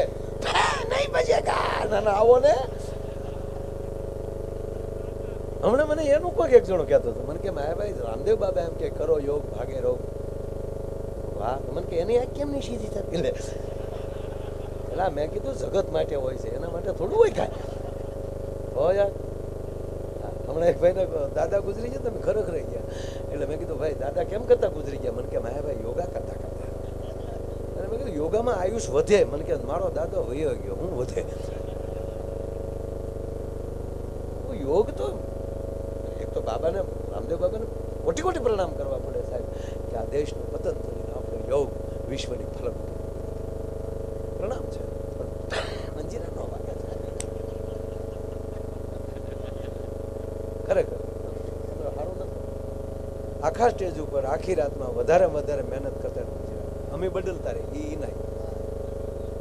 નહીં બજેગા. ના આવો ને. હમણાં મને એનું કોઈ એક જણો કહેતો હતો, મને કે માયાભાઈ રામદેવ બાબા એમ કે કરો યોગ ભાગે રોગ. વાહ, મને કે એની આ કેમ નહીં સીધી થતી? લે એટલે મેં કીધું જગત માટે હોય છે, એના માટે થોડું હોય કાંઈ. હો યાર, હમણાં એક ભાઈને દાદા ગુજરી ગયા, તમે ખરેખર રહી ગયા. એટલે મેં કીધું ભાઈ દાદા કેમ કરતા ગુજરી ગયા? મને કે માયાભાઈ યોગા કરતા કરતા. અને મેં કીધું યોગામાં આયુષ વધે. મને કે મારો દાદો વયો ગયો, હું વધે. યોગ તો તો બાબાને રામદેવ બાબાને કોટી કોટી પ્રણામ કરવા પડે સાહેબ, કે આ દેશનું પતન કરીને આપણો યોગ વિશ્વની ફલક પ્રણામ છે. મંજીરા નો વાગે ખરેખર સારું નથી. આખા સ્ટેજ ઉપર આખી રાતમાં વધારે મહેનત કરતા મંજીરા. અમે બદલતા રહી એ નહીં,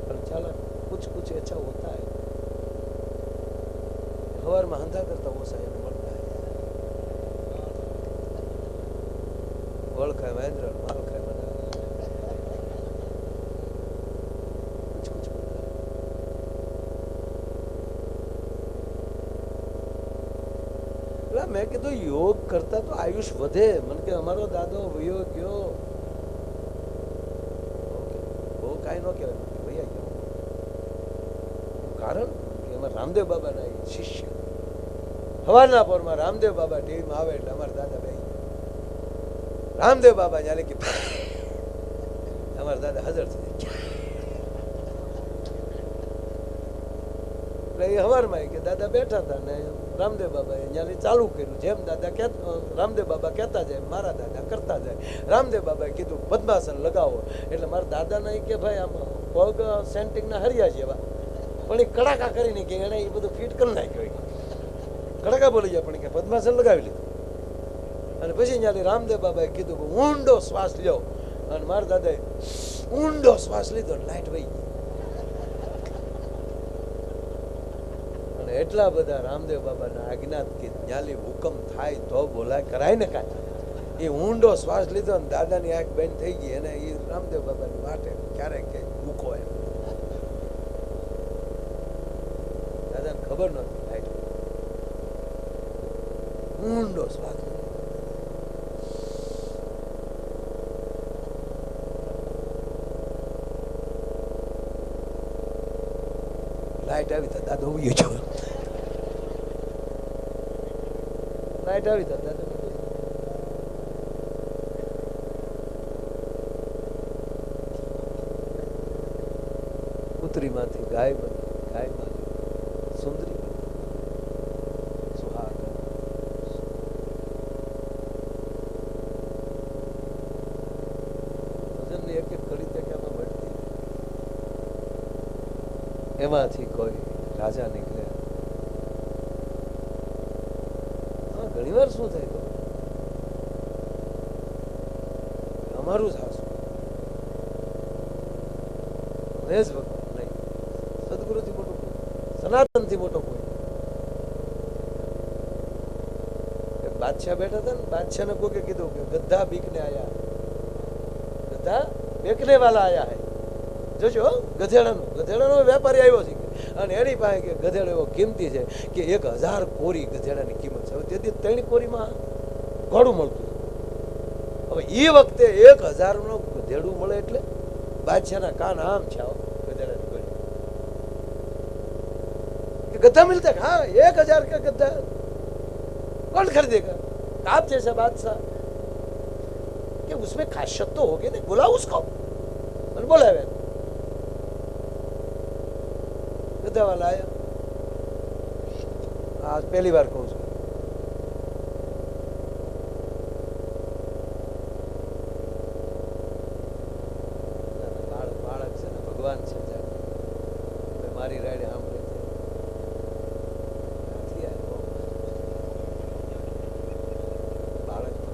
પણ ચાલો કુછ અચ્છા હોતા હૈ. સવારમાં હંધા કરતા ઓછા એને મળતા વળ ખાય મહેન્દ્ર, માલ ખાય બધા. મેં કીધું યોગ કરતા તો આયુષ વધે. મને કે અમારો દાદો વયો ગયો, બહુ કાંઈ ન કહેવાય, વયા ગયો. કારણ કે એમાં રામદેવ બાબાના શિષ્ય સવારના પોરમાં રામદેવ બાબા ટીવીમાં આવે એટલે અમારા દાદા ભાઈ રામદેવ બાબા જાણે કે અમારા દાદા હાજર થઈ જાય. એટલે એ સવારમાં કે દાદા બેઠા હતા ને રામદેવ બાબાએ અહીંયા ચાલુ કર્યું. જેમ દાદા રામદેવ બાબા કહેતા જાય મારા દાદા કરતા જાય. રામદેવ બાબાએ કીધું પદ્માસન લગાવો. એટલે મારા દાદાને કે ભાઈ આમ પગ સેન્ટિંગના હરિયા જેવા, પણ એ કડાકા કરીને કે એને એ બધું ફિટ કરી નાખ્યું. કડાકા બોલી જાય પણ કે પદ્માસન લગાવી લીધું. અને પછી ત્યાંથી રામદેવ બાબાએ કીધું કે ઊંડો શ્વાસ લ્યો. અને મારા દાદાએ ઊંડો શ્વાસ લીધો, લાઈટ વહી ગઈ. અને એટલા બધા રામદેવ બાબાના આજ્ઞાથી ન્યાલી હુકમ થાય તો બોલાય, કરાય ને કાંઈ. એ ઊંડો શ્વાસ લીધો ને દાદાની આંખ બંધ થઈ ગઈ અને એ રામદેવ બાબાની વાટે ક્યારેક કે મૂકો એમ દાદાને ખબર નહોતી લાઈટ ઊંડો શ્વાસ લીધો લાઈટ આવી તો દાદો ઉયો છો લાઈટ આવી તો દાદો પુત્રીમાંથી ગાય બની ગાયમાંથી સુંદરી બની સુહાગ ભજનની એક એક કડી તક્યામાં મળતી એમાંથી કોઈ રાજા નીકળ્યા ઘણી વાર શું થાય અમારું જ હાસું મહેશ ભગવાન નહીં સદગુરુથી મોટો કોઈ સનાતનથી મોટો કોઈ એક બાદશાહ બેઠા હતા ને બાદશાહને કોકે કીધું કે ગધા બીકને આયા ગધા બેકને વાલા આયા હે જોજો ગધેડાનો વેપારી આવ્યો છે અને એની પાસે કે ગધેડો એવો કિંમતી છે કે 1000 કોરી ગધેડાની કિંમત છે. હવે તેથી 3 કોરીમાં ઘોડું મળતું હવે એ વખતે 1000 નું ગધેડું મળે એટલે બાદશાહના કાન આમ છે ગધેડાની ગોળી कि गद्दा मिलता है हाँ 1000 का गद्दा कौन खरीदेगा आप जैसा बादशाह कि उसमें खासियत तो होगी ना बुलाओ उसको मैंने बोला है गद्दा वाला आया आज पहली बार कहूँ उसको बालक से भगवान से मारी राइड हम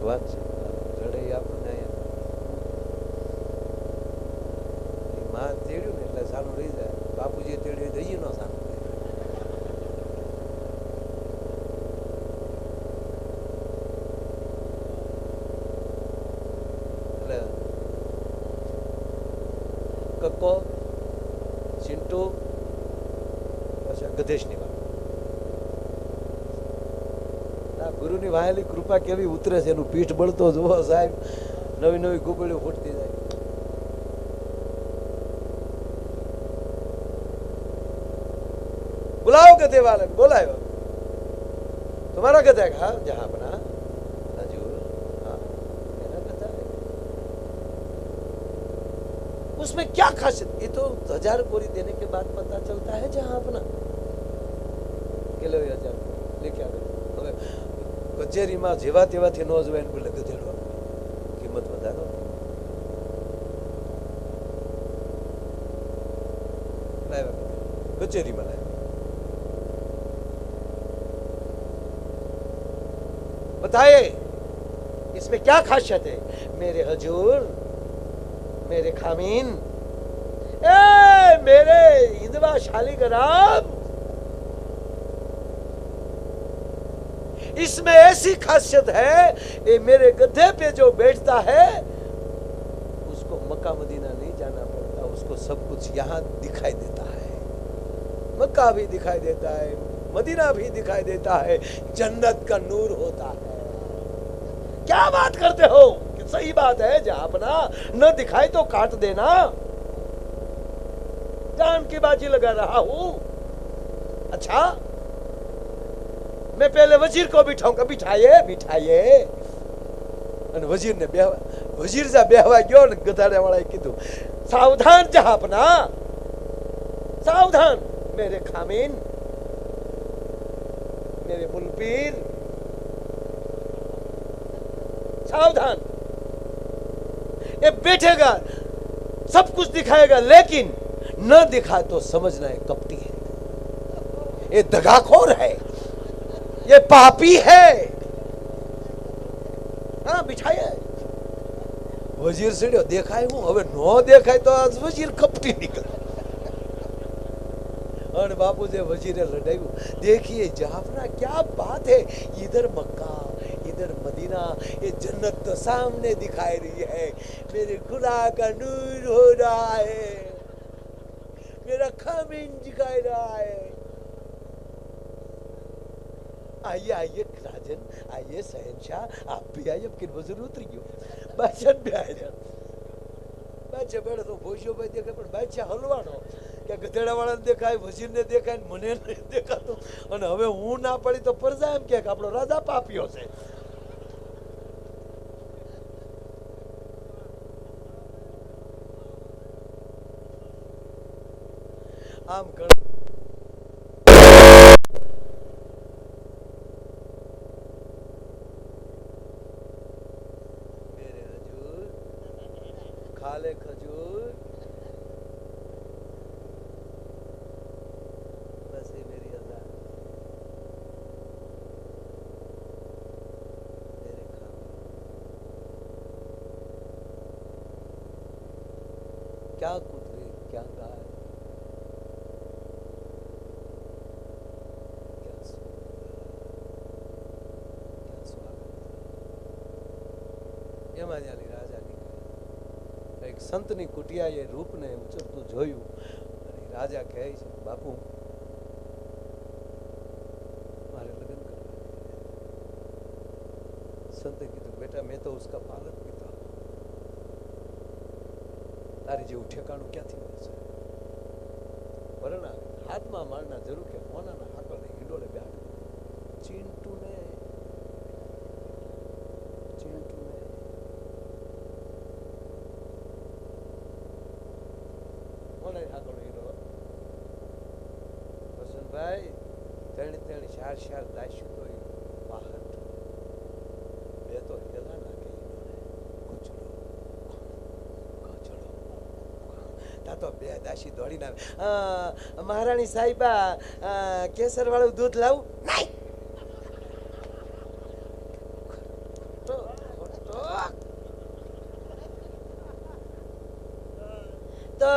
ભગવાન છે રડે આપણને માં તેડ્યું ને એટલે સાનું રહી જાય બાપુજી તેડ્યું તો ન સાનું એટલે કક્કો ચિંટુ પછી ગધેશની વાત ગુરુની વાયેલી કૃપા કેવી ઉતરે છે એનું પીઠ બળતો જુઓ સાહેબ નવી નવી ગુબળીઓ ફૂટતી જાય बुलाओ गधे वाले बोलायो तुम्हारा गधा है हाँ जहाँ अपना हजूर हाँ मेरा गधा है उसमें क्या खासियत ये तो 1000 कोरी देने के बाद पता चलता है जहाँ अपना के लो 1000 लेके आ गए કચેરીમાં જેવા તેવાથી ન જવાય ને બોલે ગધેડો કિંમત વધારો કચેરીમાં લાવ્યા बताइए इसमें क्या खासियत है मेरे हजूर मेरे खामीन ए मेरे इंदवा शालीग्राम इसमें ऐसी खासियत है ये मेरे गधे पे जो बैठता है उसको मक्का मदीना नहीं जाना पड़ता उसको सब कुछ यहाँ दिखाई देता है मक्का भी दिखाई देता है मदीना भी दिखाई देता है जन्नत का नूर होता है क्या बात करते हो कि सही बात है जहां अपना न दिखाई तो काट देना जान की बाजी लगा रहा हूं अच्छा मैं पहले वजीर को बिठाऊंगा बिठाइए बिठाइए वजीर ने वजीर सा बेहवा गयो ने गधाड़े वाला कीधु सावधान जहां अपना सावधान मेरे खामीन मेरे मुलपीर सावधान ये बैठेगा सब कुछ दिखाएगा लेकिन न दिखा तो समझना है कपटी है ये दगाखोर है ये पापी है हाँ बिठाए वजीर से देखाय हूं હવે नो देखाय तो आज वजीर कपटी निकल और बापू से वजीरे लड़ाई देखिए जाफना क्या बात है इधर मक्का अंदर मदीना, ये जन्नत तो सामने दिखाई रही है। मेरे खुदा का नूर हो रहा है, मेरा खामिन दिखाई रहा है। आइए आइए राजन, आइए शहनशाह, आप भी आइए। अब किन वजूर उतरी गयो, बादशाह भी आए जा। बादशाह बेड़ो तो भोजो भाई देखे, पण बादशाह हलवानो કે ગધેડાવાળાને દેખાય, વજીરને દેખાય, મને નહીં દેખાતું. અને હવે હું ના પડી તો પ્રજા એમ કે આપણો રાજા પાપ્યો છે. આમ मेरे हजूर खाले खजूर, बस ये मेरी अज़ा, मेरे खामे क्या कुतरे क्या गाय, क्या स्वागत. એમાં જ્યારે રાજા નીકળ્યા, એક સંતની કુટિયાએ રૂપને ઉચરતું જોયું અને રાજા કહે છે, બાપુ મારે લગ્ન કરવા. સંતે કીધું, બેટા મેં તો ઉસકા પાલક પિતા, તારી જેવું ઠેકાણું ક્યાંથી મળશે? પરણાવે હાથમાં મારના જરૂર કે મોનાના હાકલને હિંડોળે બેઠ. ચિંટુને ભાઈ તેણી તેણી શાર શાર દાસ્યું તો વાહટ બે તો હેલા નાખે કચડો કચડો તા તો બે દાસી દોડીને આવે. મહારાણી સાહેબા કેસર વાળું દૂધ લાવું? નહીં. તો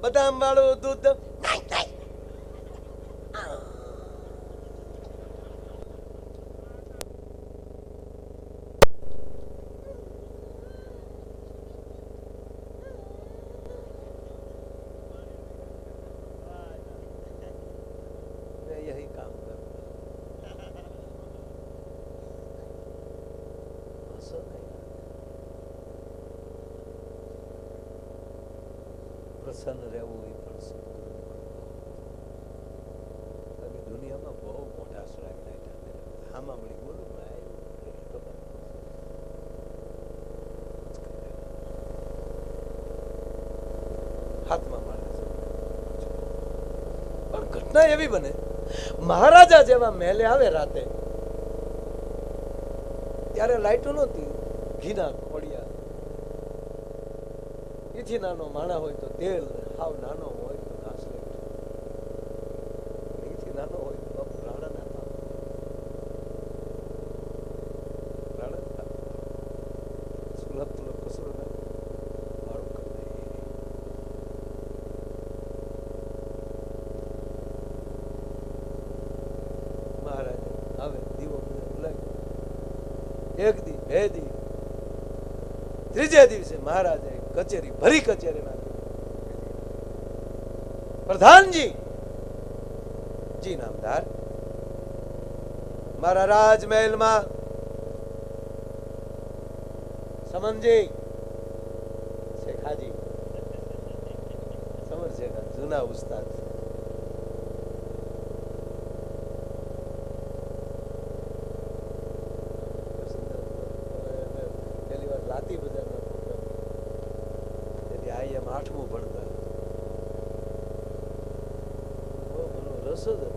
બદામ વાળું દૂધ? यही काम करता. हंसो नहीं, प्रसन्न રહેવું એ પણ સદગુરુની કૃપા. દુનિયામાં બહુ મોટા શ્રાગ નાખ્યા, આમાં મળી બોલું હાથમાં મારે છે. પણ ઘટના એવી બને, મહારાજા જેવા મહેલે આવે રાતે, ત્યારે લાઈટો નહોતી, ઘીના ખોડિયા, એથી નાનો માણા હોય તો તેલ, હાવ નાનો હોય તો ઘાસલેટ, એથી નાનો હોય તો બાપુ રાણા નાખા, રાણા સુલભ તુલભ કસરો ના વાળું કરી. મહારાજ હવે દીવો એક દી બે દી ત્રીજે દિવસે મહારાજે કચેરી ભરી, કચેરીમાં પ્રધાનજી જી નામદાર મારા રાજમહેલમાં સમનજી શેખાજી, સમર શેખા જૂના ઉસ્તાદ, લાતી બજારના પ્રોગ્રામ, તેથી આ એમ 8મું ભણતા, બહુ મને રસ જ હતો.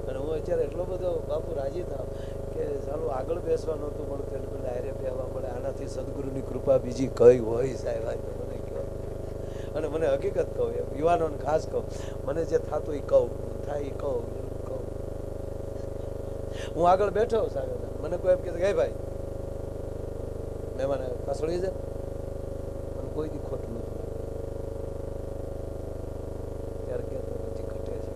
અને હું અત્યારે એટલો બધો બાપુ રાજી થાવ કે ચાલો આગળ બેસવા નહોતું મળતું, એટલે મને આરે બેહવા મળે. આનાથી સદગુરુની કૃપા બીજી કઈ હોય સાહેબ? આ તો મને કહો, અને મને હકીકત કહું, એમ યુવાનોને ખાસ કહું, મને જે થતું એ કહું, થાય એ કહું. હું આગળ બેઠો સાહેબ, મને કોઈ એમ કે હે ભાઈ મહેમાન કસળી છે, અને કોઈ દી ખોટું નથી ત્યારે કહેતો હજી ઘટે છે.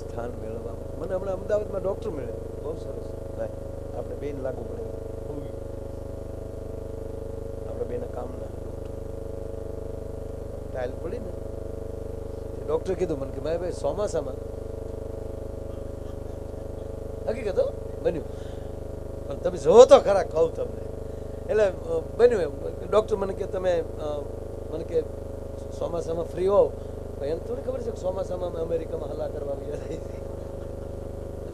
સ્થાન મેળવવામાં મને હમણાં અમદાવાદમાં ડૉક્ટર મળ્યા, બહુ સરસ ભાઈ, આપણે બેન લાગુ પડે, આપણે બેના કામના ડૉક્ટર, ટાઈલ પડી ને ડૉક્ટરે કીધું મને કે ભાઈ ચોમાસામાં હકીકત હો, બન્યું, પણ તમે જોવો તો ખરા, કહું તમને, એટલે બન્યું એમ. ડૉક્ટર મને કે તમે મને કે ચોમાસામાં ફ્રી હોવ, એને થોડી ખબર છે કે ચોમાસામાં અમે અમેરિકામાં હલા કરવા ગયા થઈ છે,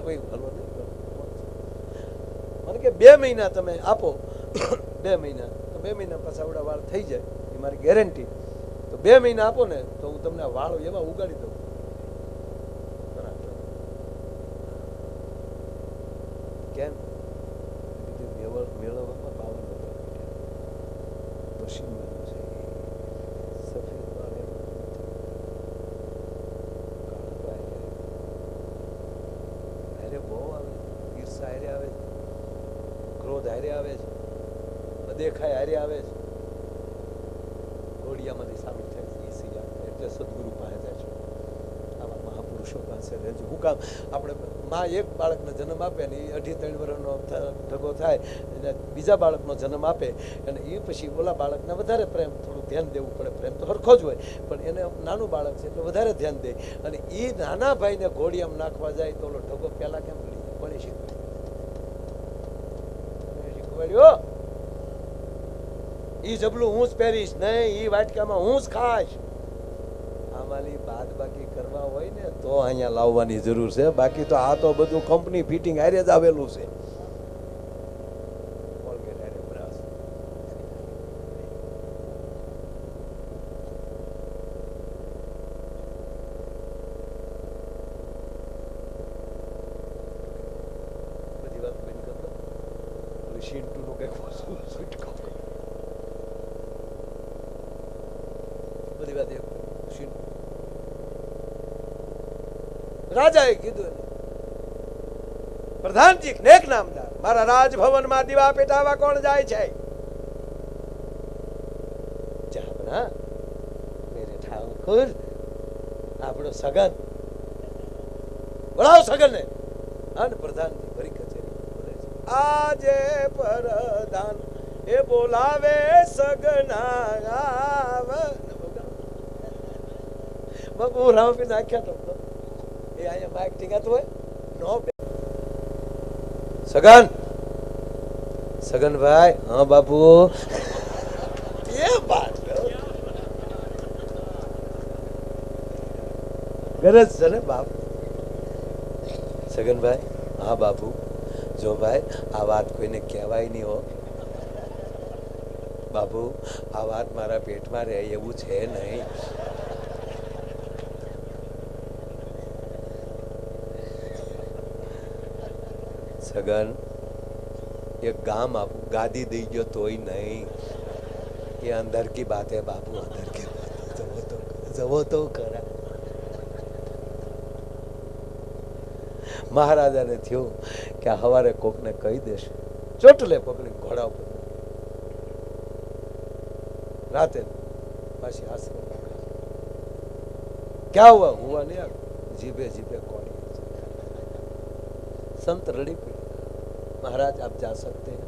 કોઈ હલવા નહીં. મને કે 2 મહિના તમે આપો, 2 મહિના, તો 2 મહિના પાછા આવડા વાળ થઈ જાય એ મારી ગેરંટી. તો 2 મહિના આપો ને તો હું તમને વાળો એવા ઉગાડી દઉં. કેમ મેળવવામાં 52 પછી સફેદ વાળ હારે બહુ આવે, ઈર્ષા હારે આવે છે, ક્રોધ હારે આવે છે, અદેખાય હારે આવે છે, ઘોડિયામાંથી સામેલ થાય છે. એ સિયા એટલે સદગુરુ પાસે જાય છે, આવા મહાપુરુષો પાસે રહેજો. હું કામ આપણે માં એક બાળકને જન્મ આપે ને એ 2.5-3 વર્ષનો ઢગો થાય અને બીજા બાળકનો જન્મ આપે અને એ પછી ઓલા બાળકને વધારે પ્રેમ, થોડું ધ્યાન દેવું પડે, પ્રેમ તો સરખો જ હોય પણ એને નાનું બાળક છે એટલે વધારે ધ્યાન દે, અને એ નાના ભાઈને ઘોડિયામાં નાખવા જાય તો ઓલો ઢગો પહેલા કેમ ભૂલી જાય? કોને શીખવાડ્યો? ઈ જબલું હું જ પહેરીશ નહીં, ઈ વાટકામાં હું જ ખાઈશ. આમાંની બાદ બાકી કરવા હોય ને તો અહીંયા લાવવાની જરૂર છે, બાકી તો આ તો બધું કંપની ફિટિંગ હારે જ આવેલું છે. બધી વાત બંધ કરતો શીંટુનું કંઈક બધી વાત રાજાએ કીધું, પ્રધાનજી નેક નામદાર, મારા રાજભવનમાં દીવા પેટાવા કોણ જાય છે? જાબના મેરે ઠાકોર, આપણો સગન, બોલાવો સગનને. અને પ્રધાનજી ફરી કચેરી બોલે છે, આજે પ્રધાન એ બોલાવે સગના. બાપુ રામપી નાખ્યા તો એ અહીંયા માઇક ટીંગાતું હોય નો. સગન, સગનભાઈ. હા બાપુ. એ વાત ગરજ છે ને બાપ. સગનભાઈ. હા બાપુ. જો ભાઈ આ વાત કોઈને કહેવાય નહીં હો બાપુ, આ વાત મારા પેટમાં રહે એવું છે નહીં. સગન, એક ગામ આપું, ગાદી દઈ ગયો તોય નહીં. એ અંદર કી બાત હે બાપુ, અંદર કી બાત. જવો તો ખરા. મહારાજાને થયું કે આ હવારે કોકને કહી દેશે, ચોટલે પકડી ઘોડા ઉપર રાતે પાછી આશ્રમ. ક્યાં હુઆ? હુઆ નહીં, જીભે જીભે કોડી. संत रड़ी पड़ी, महाराज आप जा सकते हैं।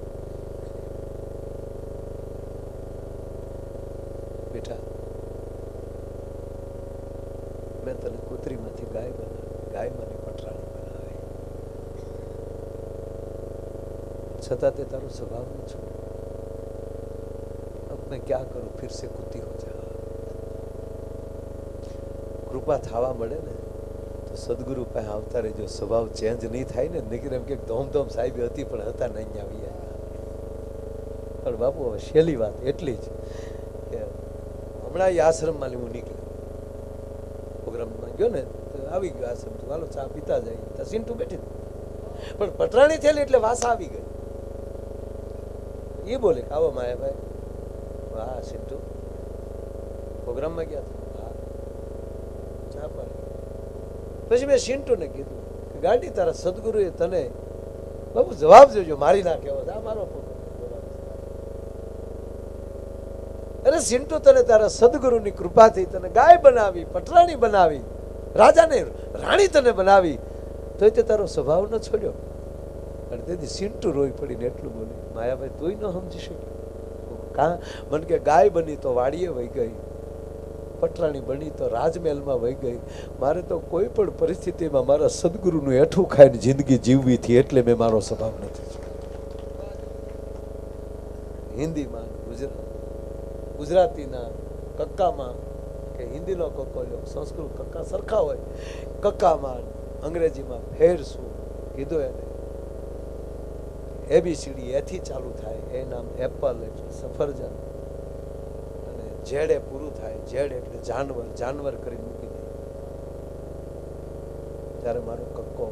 बेटा मैं तने कूतरी माथी गाय बना, गाय माने पटराणी बनावे, छता ते तारो स्वभाव न छो। अब मैं क्या करूं, फिर से कुत्ती हो जा। कृपा थावा मळे ने तो सदगुरु પાસે આવતા રહેજો, સ્વભાવ ચેન્જ નહીં થાય ને. નીકળે એમ કે ધોમધોમ સાહેબ હતી પણ હતા નહીં આવી ગયા. પણ બાપુ હવે છેલ્લી વાત એટલી જ કે હમણાં એ આશ્રમમાં હું નીકળ્યો, પ્રોગ્રામમાં ગયો ને તો આવી ગયો આશ્રમ, તો હાલો ચા પીતા જાય. તો સિન્ટુ બેઠી પણ પટરાણી થયેલી એટલે વાસા આવી ગઈ. એ બોલે આવો માયાભાઈ. હા સિન્ટુ પ્રોગ્રામમાં ગયા હતા. ચા પાણી. પછી મેં સિન્ટુને કીધું કે ગાડી તારા સદગુરુએ તને બાબુ જવાબ જોજો, મારી ના કહેવો આ મારો અરે સિન્ટુ તને તારા સદગુરુની કૃપાથી તને ગાય બનાવી, પટરાણી બનાવી, રાજાને રાણી તને બનાવી. તોય તે તારો સ્વભાવ ન છોડ્યો. અને તેથી સિંટુ રોઈ પડીને એટલું બોલી, માયાભાઈ તોય ન સમજી શક્યો. કા મને કે ગાય બની તો વાડીએ વહી ગઈ, પટરાણી બની તો રાજમહેલમાં વહી ગઈ. મારે તો કોઈ પણ પરિસ્થિતિમાં મારા સદગુરુનું હેઠું ખાઈને જિંદગી જીવવી હતી, એટલે મેં મારો સ્વભાવ નથી છોડ્યો. હિન્દીમાં ગુજરાતીના કક્કામાં કે હિન્દીનો કક્કો લ્યો, સંસ્કૃત કક્કા સરખા હોય. કક્કામાં અંગ્રેજીમાં ફેર શું કીધું એને, એબીસીડી એથી ચાલુ થાય. એ નામ એપલ એટલે સફરજન, અને ઝેડે પૂરું થાય. ઝેડ એટલે જાનવર, જાનવર કરી મૂકી દે. ત્યારે મારો કક્કો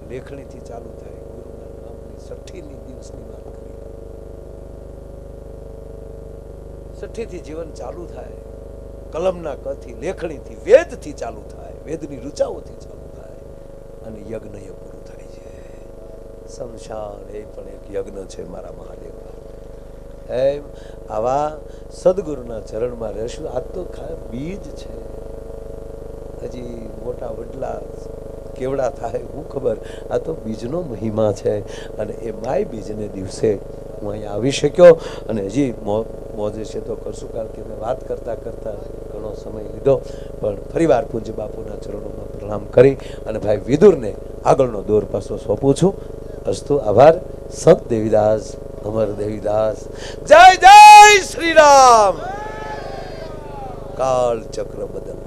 લેખણીથી ચાલુ થાય. ગુરુના નામની 60મી દિવસની વાત કરી, 60થી જીવન ચાલુ થાય. કલમના કથી, લેખણીથી, વેદથી ચાલુ થાય. વેદની ઋચાઓથી ચાલુ થાય અને યજ્ઞ એ પૂરું થાય છે. શમશાન એ પણ એક યજ્ઞ છે મારા મહાદેવ. એમ આવા સદગુરુના ચરણમાં રહેશું. આ તો બીજ છે. હજી મોટા વડલા કેવડા થાય હું ખબર, આ તો બીજનો મહિમા છે. અને એ માય બીજને દિવસે હું અહીંયા આવી શક્યો. અને હજી મોજે છે તો કરશું, કારણ કે મેં વાત કરતા કરતા ઘણો સમય લીધો. પણ ફરીવાર પૂજ્ય બાપુના ચરણોમાં પ્રણામ કરી અને ભાઈ વિદુરને આગળનો દોર પાછો સોંપું છું. અસ્તુ. આભાર. સંત દેવીદાસ, અમર દેવીદાસ. જય જય શ્રી રામ. કાળ ચક્ર બદલ